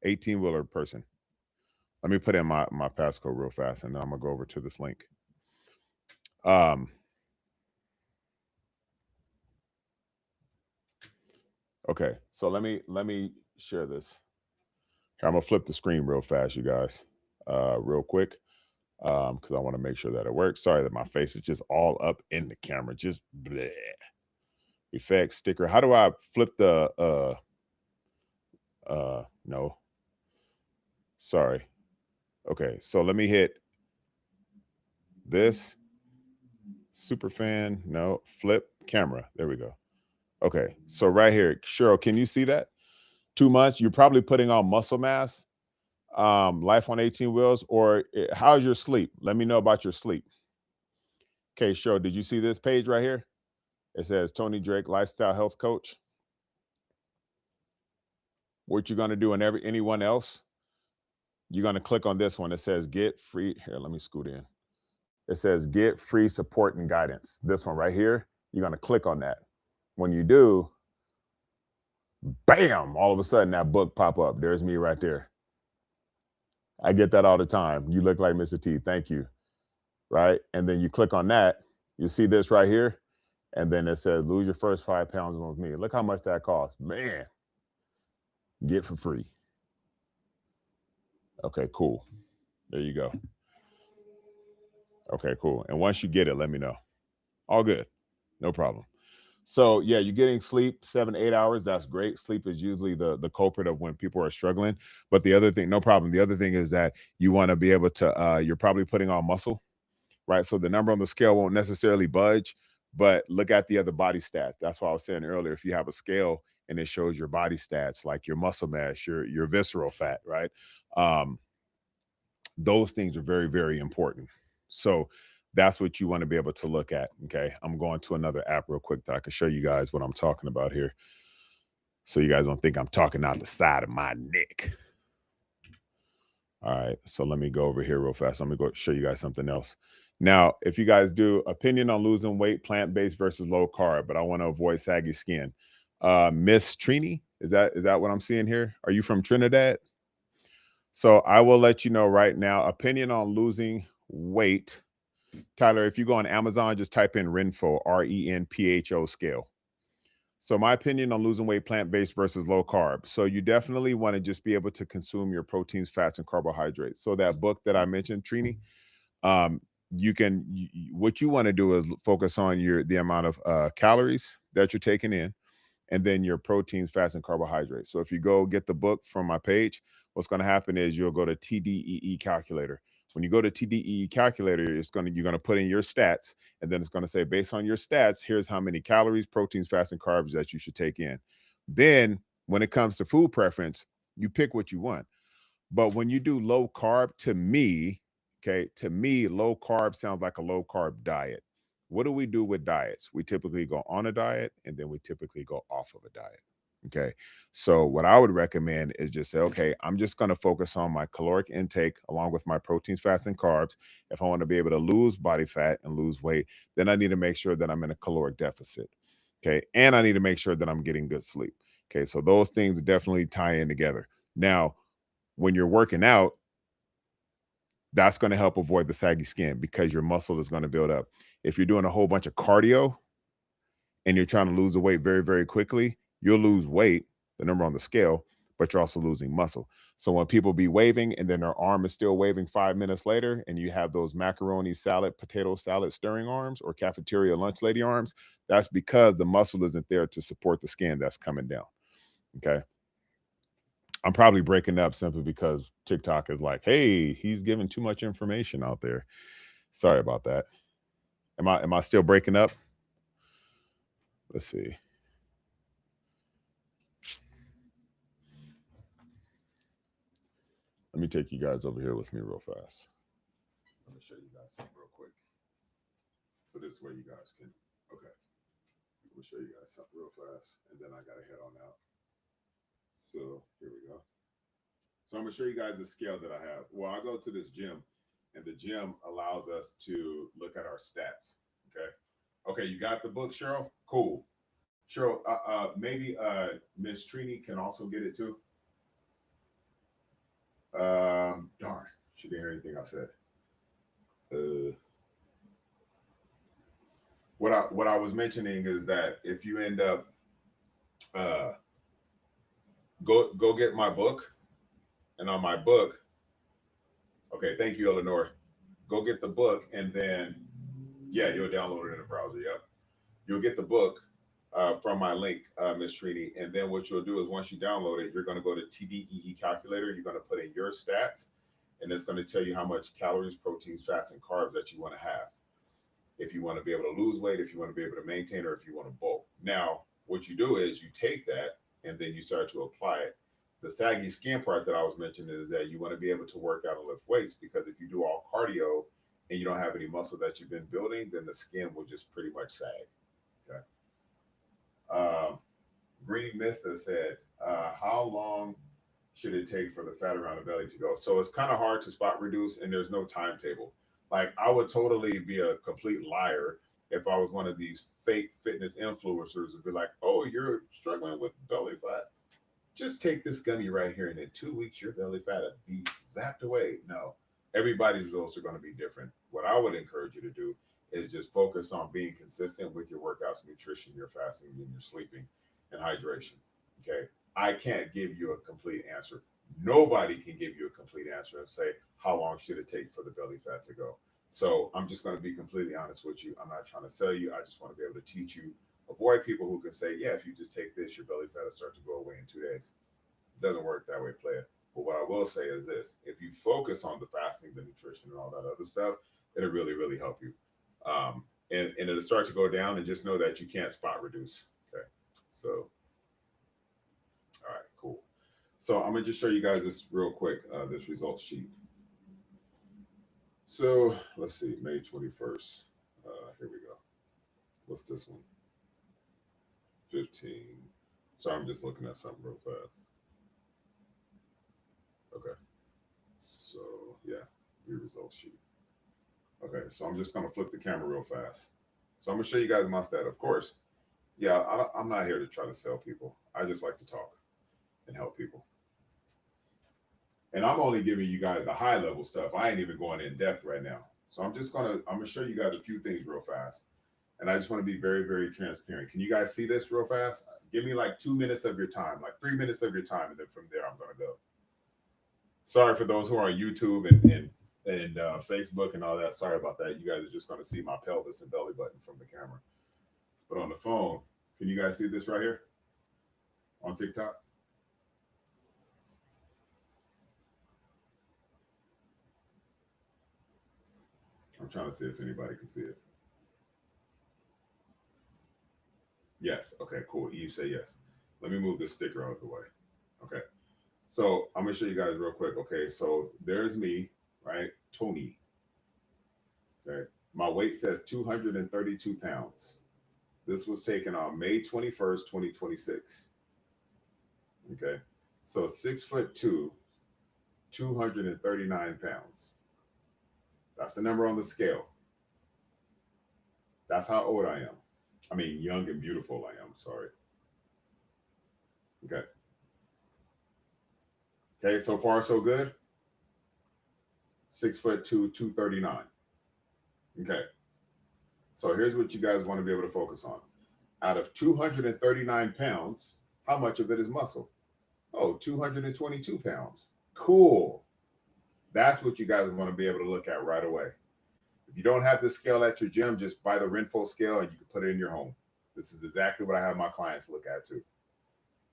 18 wheeler person? Let me put in my passcode real fast, and then I'm gonna go over to this link. Okay, so let me share this. Here, I'm gonna flip the screen real fast, you guys, real quick, because I want to make sure that it works. Sorry that my face is just all up in the camera, just bleh. Effects sticker. How do I flip the no? Sorry. Okay, so let me hit this super fan. No, flip camera. There we go. Okay, so right here, Cheryl, can you see that? 2 months, you're probably putting on muscle mass. Life on 18 wheels, or how's your sleep? Let me know about your sleep. Okay, Cheryl, did you see this page right here? It says Tony Drake, lifestyle health coach. What you're gonna do, and anyone else, you're gonna click on this one. It says get free. Here, let me scoot in. It says get free support and guidance. This one right here, you're gonna click on that. When you do, bam, all of a sudden that book pop up. There's me right there. I get that all the time. You look like Mr. T. Thank you. Right? And then you click on that. You see this right here. And then it says lose your first 5 pounds with me. Look how much that costs. Man, get for free. Okay, cool. There you go. Okay, cool. And once you get it, let me know. All good. No problem. So yeah, you're getting sleep 7-8 hours. That's great. Sleep is usually the culprit of when people are struggling. But the other thing, no problem. The other thing is that you want to be able to you're probably putting on muscle, right? So the number on the scale won't necessarily budge, but look at the other body stats. That's why I was saying earlier, if you have a scale and it shows your body stats, like your muscle mass, your visceral fat, right? Um, those things are very, very important. So that's what you want to be able to look at. Okay. I'm going to another app real quick that I can show you guys what I'm talking about here. So you guys don't think I'm talking out the side of my neck. All right. So let me go over here real fast. I'm going to go show you guys something else. Now, if you guys do opinion on losing weight, plant-based versus low carb, but I want to avoid saggy skin. Miss Trini, is that what I'm seeing here? Are you from Trinidad? So I will let you know right now, opinion on losing weight. Tyler, if you go on Amazon, just type in Renpho, RENPHO scale. So my opinion on losing weight, plant-based versus low carb. So you definitely want to just be able to consume your proteins, fats, and carbohydrates. So that book that I mentioned, Trini, um, what you want to do is focus on the amount of calories that you're taking in, and then your proteins, fats, and carbohydrates. So if you go get the book from my page, what's going to happen is you'll go to TDEE calculator. When you go to TDEE calculator, you're going to put in your stats, and then it's going to say, based on your stats, here's how many calories, proteins, fats, and carbs that you should take in. Then when it comes to food preference, you pick what you want. But when you do low carb, to me, low carb sounds like a low carb diet. What do we do with diets? We typically go on a diet, and then we typically go off of a diet. Okay. So what I would recommend is just say, okay, I'm just going to focus on my caloric intake along with my proteins, fats, and carbs. If I want to be able to lose body fat and lose weight, then I need to make sure that I'm in a caloric deficit. Okay. And I need to make sure that I'm getting good sleep. Okay. So those things definitely tie in together. Now, when you're working out, that's going to help avoid the saggy skin because your muscle is going to build up. If you're doing a whole bunch of cardio and you're trying to lose the weight very, very quickly, you'll lose weight, the number on the scale, but you're also losing muscle. So when people be waving and then their arm is still waving 5 minutes later, and you have those macaroni salad, potato salad stirring arms or cafeteria lunch lady arms, that's because the muscle isn't there to support the skin that's coming down. Okay. I'm probably breaking up simply because TikTok is like, hey, he's giving too much information out there. Sorry about that. Am I still breaking up? Let's see. me take you guys over here with me real fast. Let me show you guys something real quick. So this way you guys can, okay. Let me show you guys something real fast, and then I got to head on out. So here we go. So I'm going to show you guys the scale that I have. Well, I go to this gym, and the gym allows us to look at our stats. Okay. Okay, you got the book, Cheryl? Cool. Cheryl, maybe Miss Trini can also get it too. Darn, she didn't hear anything I said. What I was mentioning is that if you end up go get my book, and on my book, okay, thank you, Eleanor. Go get the book, and then yeah, you'll download it in the browser. Yep, you'll get the book from my link, Miss Trini, and then what you'll do is once you download it, you're going to go to TDEE calculator. You're going to put in your stats, and it's going to tell you how much calories, proteins, fats, and carbs that you want to have. If you want to be able to lose weight, if you want to be able to maintain, or if you want to bulk. Now, what you do is you take that and then you start to apply it. The saggy skin part that I was mentioning is that you want to be able to work out and lift weights, because if you do all cardio and you don't have any muscle that you've been building, then the skin will just pretty much sag. Okay. Green Mista said, how long should it take for the fat around the belly to go? So it's kind of hard to spot reduce, and there's no timetable. Like, I would totally be a complete liar if I was one of these fake fitness influencers and be like, oh, you're struggling with belly fat. Just take this gummy right here, and in 2 weeks, your belly fat will be zapped away. No, everybody's results are going to be different. What I would encourage you to do is just focus on being consistent with your workouts, nutrition, your fasting, and your sleeping, and hydration. Okay. I can't give you a complete answer. Nobody can give you a complete answer and say, how long should it take for the belly fat to go? So I'm just going to be completely honest with you. I'm not trying to sell you. I just want to be able to teach you. Avoid people who can say, yeah, if you just take this, your belly fat will start to go away in 2 days. It doesn't work that way, player. But what I will say is this: if you focus on the fasting, the nutrition, and all that other stuff, it'll really, really help you. And it'll start to go down, and just know that you can't spot reduce. Okay. So, all right, cool. So I'm going to just show you guys this real quick, this results sheet. So let's see, May 21st. Here we go. What's this one? 15. So I'm just looking at something real fast. Okay. So yeah, your results sheet. Okay, so I'm just going to flip the camera real fast. So I'm going to show you guys my stat. Of course, yeah, I'm not here to try to sell people. I just like to talk and help people. And I'm only giving you guys the high level stuff. I ain't even going in depth right now. So I'm gonna show you guys a few things real fast. And I just want to be very, very transparent. Can you guys see this real fast? Give me like 2 minutes of your time, like 3 minutes of your time, and then from there I'm gonna go. Sorry for those who are on YouTube and Facebook and all that. Sorry about that. You guys are just gonna see my pelvis and belly button from the camera. But on the phone, can you guys see this right here on TikTok? I'm trying to see if anybody can see it. Yes. Okay, cool. You say yes. Let me move this sticker out of the way. Okay. So I'm going to show you guys real quick. Okay. So there's me, right? Tony. Okay. My weight says 232 pounds. This was taken on May 21st, 2026. Okay. So 6'2", 239 pounds. That's the number on the scale. That's how old I am. I mean, young and beautiful I am. Sorry. Okay. Okay, so far so good. 6'2", 239. Okay. So here's what you guys want to be able to focus on. Out of 239 pounds, how much of it is muscle? Oh, 222 pounds. Cool. That's what you guys want to be able to look at right away. If you don't have this scale at your gym, just buy the Renfo scale and you can put it in your home. This is exactly what I have my clients look at too.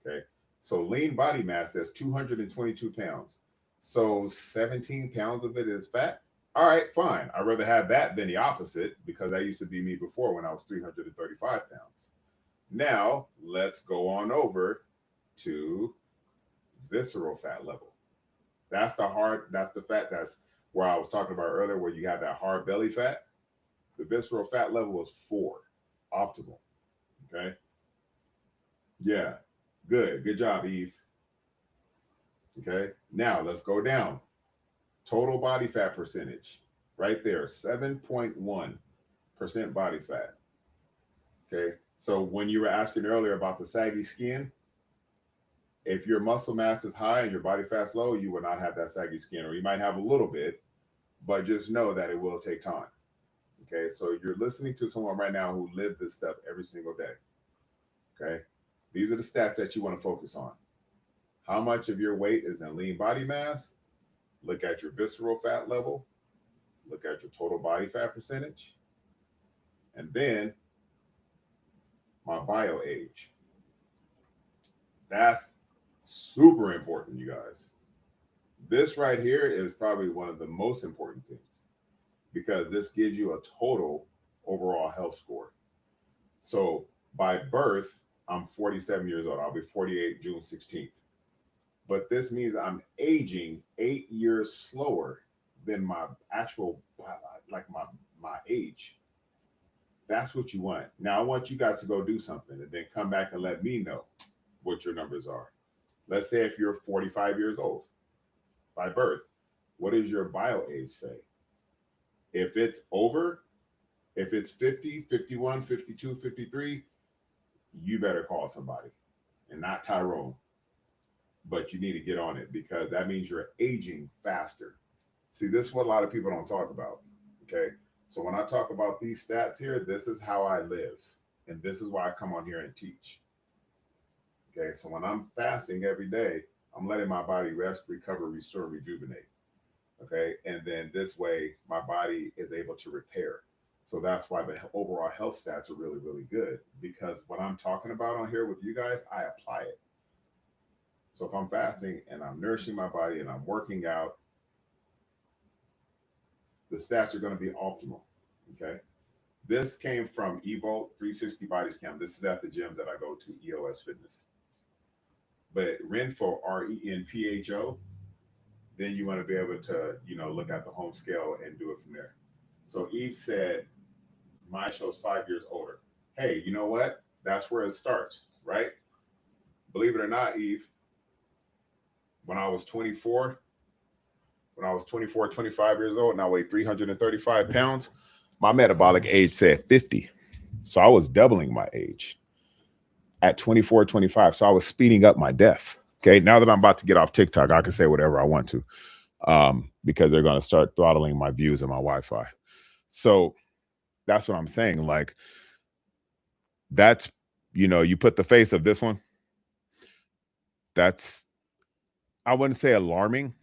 Okay. So lean body mass says 222 pounds. So 17 pounds of it is fat. All right, fine. I'd rather have that than the opposite, because that used to be me before when I was 335 pounds. Now let's go on over to visceral fat level. That's the fat that's where I was talking about earlier, where you have that hard belly fat. The visceral fat level is 4, optimal. Okay. Yeah. Good job, Eve. Okay. Now let's go down. Total body fat percentage. Right there, 7.1% body fat. Okay. So when you were asking earlier about the saggy skin, if your muscle mass is high and your body fat's low, you will not have that saggy skin, or you might have a little bit, but just know that it will take time. Okay. So you're listening to someone right now who lived this stuff every single day. Okay. These are the stats that you want to focus on. How much of your weight is in lean body mass? Look at your visceral fat level. Look at your total body fat percentage. And then my bio age. That's super important, you guys. This right here is probably one of the most important things because this gives you a total overall health score. So by birth, I'm 47 years old. I'll be 48 June 16th. But this means I'm aging 8 years slower than my actual, like my age. That's what you want. Now I want you guys to go do something and then come back and let me know what your numbers are. Let's say if you're 45 years old by birth, what does your bio age say? If it's over, if it's 50, 51, 52, 53, you better call somebody and not Tyrone. But you need to get on it because that means you're aging faster. See, this is what a lot of people don't talk about. Okay. So when I talk about these stats here, this is how I live. And this is why I come on here and teach. Okay. So when I'm fasting every day, I'm letting my body rest, recover, restore, rejuvenate. Okay. And then this way, my body is able to repair. So that's why the overall health stats are really, really good because what I'm talking about on here with you guys, I apply it. So if I'm fasting and I'm nourishing my body and I'm working out, the stats are going to be optimal. Okay. This came from Evolt 360 Body Scan. This is at the gym that I go to, EOS Fitness. But Renpho, RENPHO, then you want to be able to, look at the home scale and do it from there. So Eve said, mine shows 5 years older. Hey, you know what? That's where it starts, right? Believe it or not, Eve, when I was 24, 25 years old, and I weighed 335 pounds, my metabolic age said 50. So I was doubling my age at 24, 25. So I was speeding up my death. Okay. Now that I'm about to get off TikTok, I can say whatever I want to because they're going to start throttling my views and my Wi-Fi. So that's what I'm saying. Like, that's, you put the face of this one. That's, I wouldn't say alarming,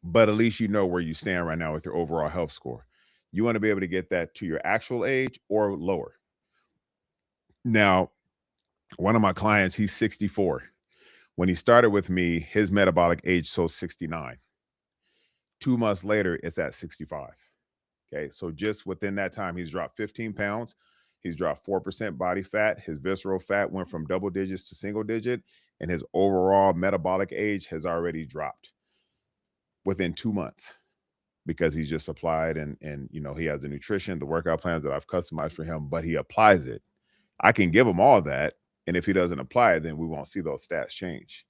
but at least you know where you stand right now with your overall health score. You want to be able to get that to your actual age or lower. Now, one of my clients, he's 64. When he started with me, his metabolic age shows 69. 2 months later, it's at 65. Okay, so just within that time, he's dropped 15 pounds. He's dropped 4% body fat. His visceral fat went from double digits to single digit, and his overall metabolic age has already dropped within 2 months because he's just applied and he has the nutrition, the workout plans that I've customized for him, but he applies it. I can give him all that, and if he doesn't apply it, then we won't see those stats change.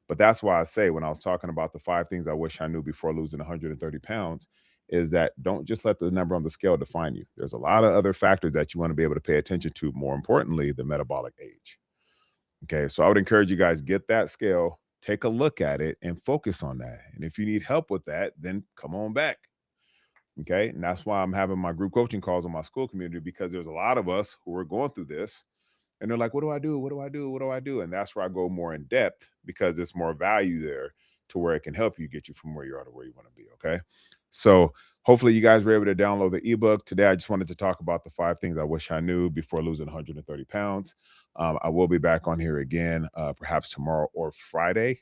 But that's why I say when I was talking about the 5 things I wish I knew before losing 130 pounds is that don't just let the number on the scale define you. There's a lot of other factors that you want to be able to pay attention to, more importantly, the metabolic age. Okay, so I would encourage you guys, get that scale, take a look at it, and focus on that. And if you need help with that, then come on back. Okay, and that's why I'm having my group coaching calls on my Skool community, because there's a lot of us who are going through this and they're like, what do I do? What do I do? What do I do? And that's where I go more in depth because there's more value there to where it can help you get you from where you are to where you want to be. Okay. So hopefully you guys were able to download the ebook. Today, I just wanted to talk about the 5 things I wish I knew before losing 130 pounds. I will be back on here again, perhaps tomorrow or Friday.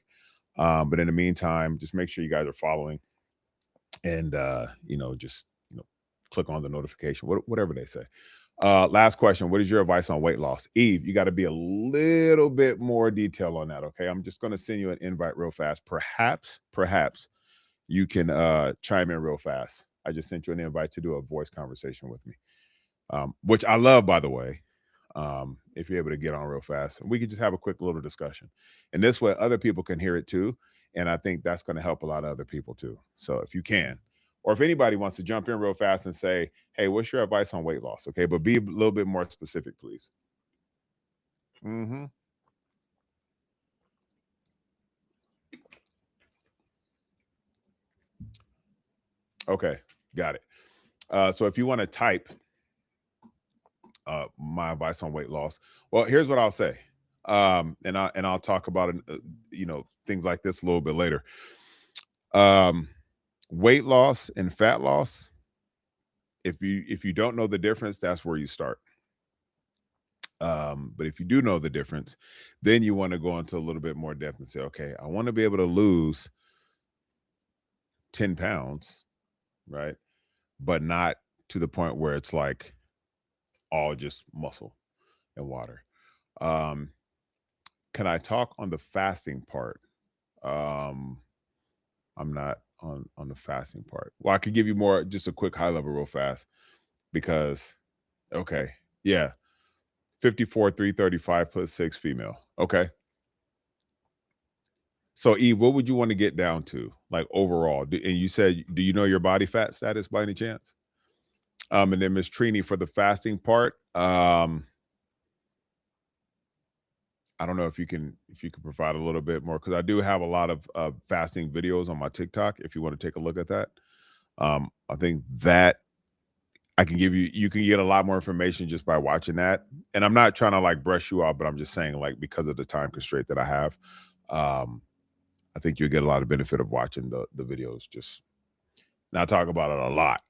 But in the meantime, just make sure you guys are following and, just, click on the notification, whatever they say. Last question. What is your advice on weight loss? Eve, you got to be a little bit more detail on that. Okay. I'm just going to send you an invite real fast. Perhaps you can chime in real fast. I just sent you an invite to do a voice conversation with me, which I love, by the way. If you're able to get on real fast, we could just have a quick little discussion. And this way, other people can hear it too. And I think that's going to help a lot of other people too. So if you can, or if anybody wants to jump in real fast and say, hey, what's your advice on weight loss? Okay. But be a little bit more specific, please. Hmm. Okay. Got it. So if you want to type my advice on weight loss, well, here's what I'll say. And I'll talk about it, things like this a little bit later. Um, Weight loss and fat loss, if you don't know the difference, that's where you start. But if you do know the difference, then you want to go into a little bit more depth and say, okay, I want to be able to lose 10 pounds, right? But not to the point where it's like all just muscle and water. Um, can I talk on the fasting part? Um, I'm not on the fasting part. Well, I could give you more, just a quick high level real fast because okay, yeah, 54, 335 plus 6 female. Okay. So Eve, what would you want to get down to, like overall? And you said, do you know your body fat status by any chance? And then Miss Trini for the fasting part. I don't know if you can provide a little bit more because I do have a lot of fasting videos on my TikTok. If you want to take a look at that, I think that I can give you. You can get a lot more information just by watching that. And I'm not trying to like brush you off, but I'm just saying like because of the time constraint that I have, um, I think you'll get a lot of benefit of watching the videos. Just not talk about it a lot.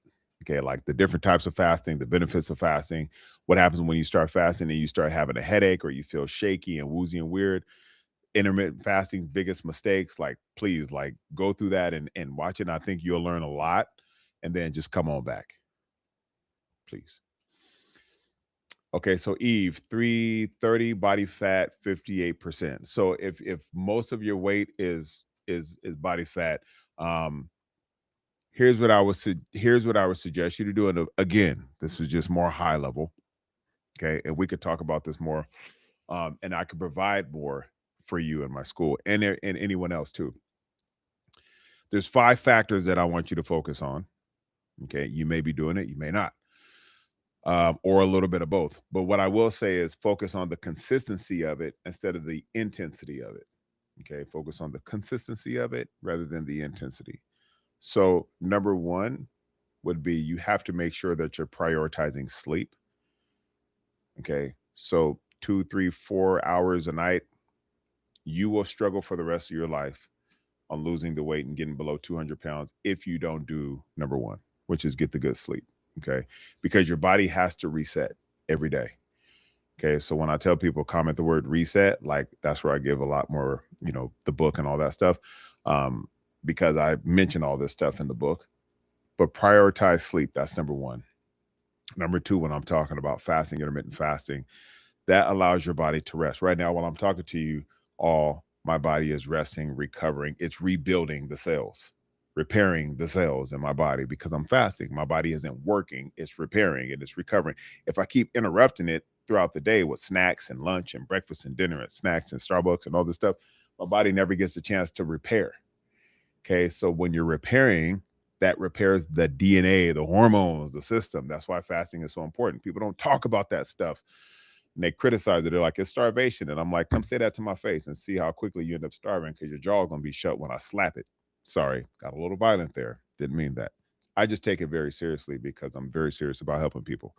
Okay, like the different types of fasting, the benefits of fasting, what happens when you start fasting and you start having a headache or you feel shaky and woozy and weird. Intermittent fasting's biggest mistakes. Like, please, like go through that and watch it. And I think you'll learn a lot. And then just come on back, please. Okay, so Eve, 330 body fat, 58%. So if most of your weight is body fat, um, here's what I would suggest you to do. And again, this is just more high level. Okay. And we could talk about this more. And I could provide more for you in my school and anyone else too. There's 5 factors that I want you to focus on. Okay. You may be doing it, you may not. Or a little bit of both. But what I will say is focus on the consistency of it instead of the intensity of it. Okay. Focus on the consistency of it rather than the intensity. So, number one would be you have to make sure that you're prioritizing sleep. Okay. So, 2, 3, 4 hours a night, you will struggle for the rest of your life on losing the weight and getting below 200 pounds if you don't do number one, which is get the good sleep. Okay. Because your body has to reset every day. Okay. So when I tell people comment the word reset, like that's where I give a lot more, the book and all that stuff. Because I mention all this stuff in the book, but prioritize sleep. That's number one. Number two, when I'm talking about fasting, intermittent fasting, that allows your body to rest. Right now, while I'm talking to you, all my body is resting, recovering. It's rebuilding the cells, repairing the cells in my body because I'm fasting. My body isn't working, it's repairing and it's recovering. If I keep interrupting it throughout the day with snacks and lunch and breakfast and dinner and snacks and Starbucks and all this stuff, my body never gets a chance to repair. Okay. So when you're repairing, that repairs the DNA, the hormones, the system. That's why fasting is so important. People don't talk about that stuff and they criticize it. They're like, it's starvation. And I'm like, come say that to my face and see how quickly you end up starving because your jaw is going to be shut when I slap it. Sorry, got a little violent there. Didn't mean that. I just take it very seriously because I'm very serious about helping people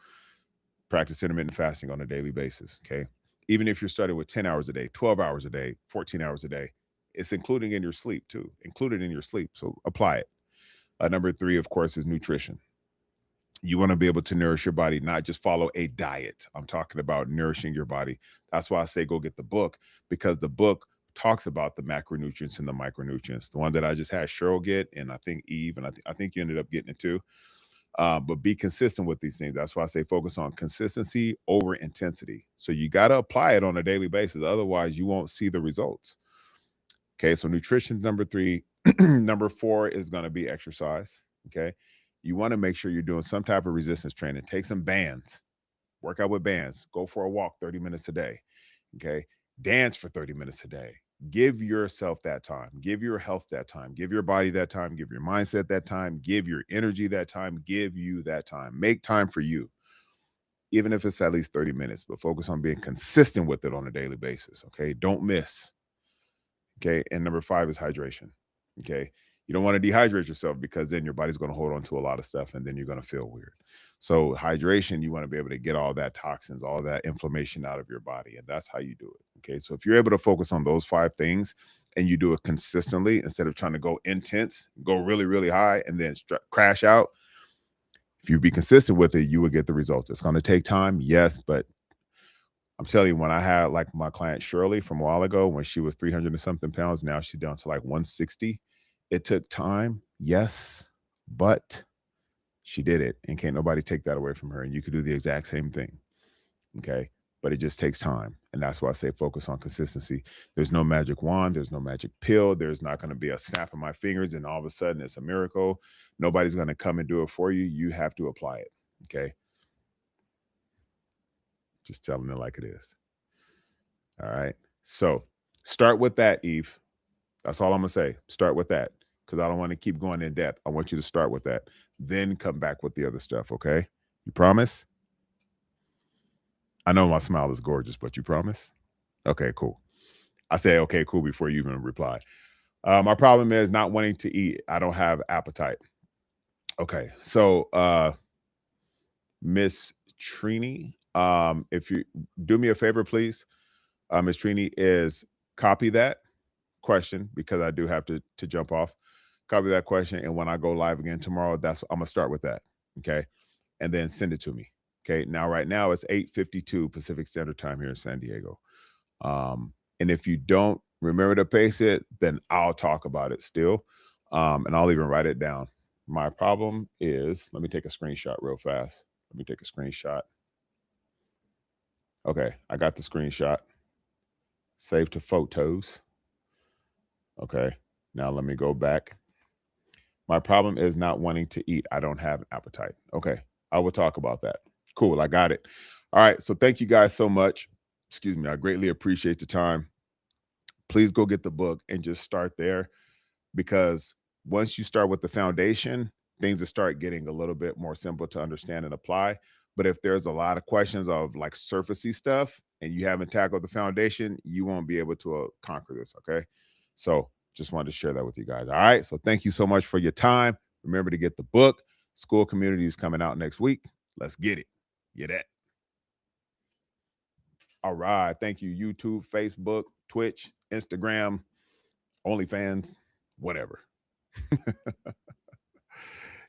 practice intermittent fasting on a daily basis. Okay. Even if you're starting with 10 hours a day, 12 hours a day, 14 hours a day, it's including in your sleep too, included in your sleep. So apply it. Number three, of course, is nutrition. You want to be able to nourish your body, not just follow a diet. I'm talking about nourishing your body. That's why I say go get the book because the book talks about the macronutrients and the micronutrients. The one that I just had Cheryl get, and I think Eve, and I think you ended up getting it too. But be consistent with these things. That's why I say focus on consistency over intensity. So you got to apply it on a daily basis. Otherwise, you won't see the results. Okay. So nutrition, number 3. Number 4 is going to be exercise. Okay. You want to make sure you're doing some type of resistance training. Take some bands, work out with bands, go for a walk 30 minutes a day. Okay. Dance for 30 minutes a day. Give yourself that time. Give your health that time. Give your body that time. Give your mindset that time. Give your energy that time. Give you that time. Make time for you, even if it's at least 30 minutes, but focus on being consistent with it on a daily basis. Okay. Don't miss. Okay. And number 5 is hydration. Okay. You don't want to dehydrate yourself because then your body's going to hold on to a lot of stuff and then you're going to feel weird. So, hydration, you want to be able to get all that toxins, all that inflammation out of your body. And that's how you do it. Okay. So, if you're able to focus on those 5 things and you do it consistently instead of trying to go intense, go really, really high and then crash out, if you be consistent with it, you will get the results. It's going to take time. Yes. But I'm telling you, when I had like my client Shirley from a while ago, when she was 300 and something pounds, now she's down to like 160. It took time, yes, but she did it. And can't nobody take that away from her. And you could do the exact same thing. Okay. But it just takes time. And that's why I say focus on consistency. There's no magic wand, there's no magic pill. There's not going to be a snap of my fingers and all of a sudden it's a miracle. Nobody's going to come and do it for you. You have to apply it. Okay. Just telling it like it is. All right. So start with that, Eve. That's all I'm gonna say. Start with that because I don't want to keep going in depth. I want you to start with that, then come back with the other stuff. Okay? You promise? I know my smile is gorgeous, but you promise? Okay, cool. I say okay, cool before you even reply. My problem is not wanting to eat. I don't have appetite. Okay, so Miss Trini, if you do me a favor, please, Miss Trini, is copy that question because I do have to jump off. Copy that question, and when I go live again tomorrow, I'm gonna start with that. Okay, and then send it to me. Okay. Now, right now it's 8:52 Pacific Standard Time here in San Diego. And if you don't remember to pace it, then I'll talk about it still, and I'll even write it down. My problem is, let me take a screenshot real fast. Let me take a screenshot. Okay, I got the screenshot. Save to photos. Okay, now let me go back. My problem is not wanting to eat. I don't have an appetite. Okay, I will talk about that. Cool, I got it. All right, so thank you guys so much. Excuse me, I greatly appreciate the time. Please go get the book and just start there because once you start with the foundation, things will start getting a little bit more simple to understand and apply. But if there's a lot of questions of like surfacey stuff and you haven't tackled the foundation, you won't be able to conquer this. Okay. So just wanted to share that with you guys. All right. So thank you so much for your time. Remember to get the book. Skool Community is coming out next week. Let's get it. Get that. All right. Thank you, YouTube, Facebook, Twitch, Instagram, OnlyFans, whatever.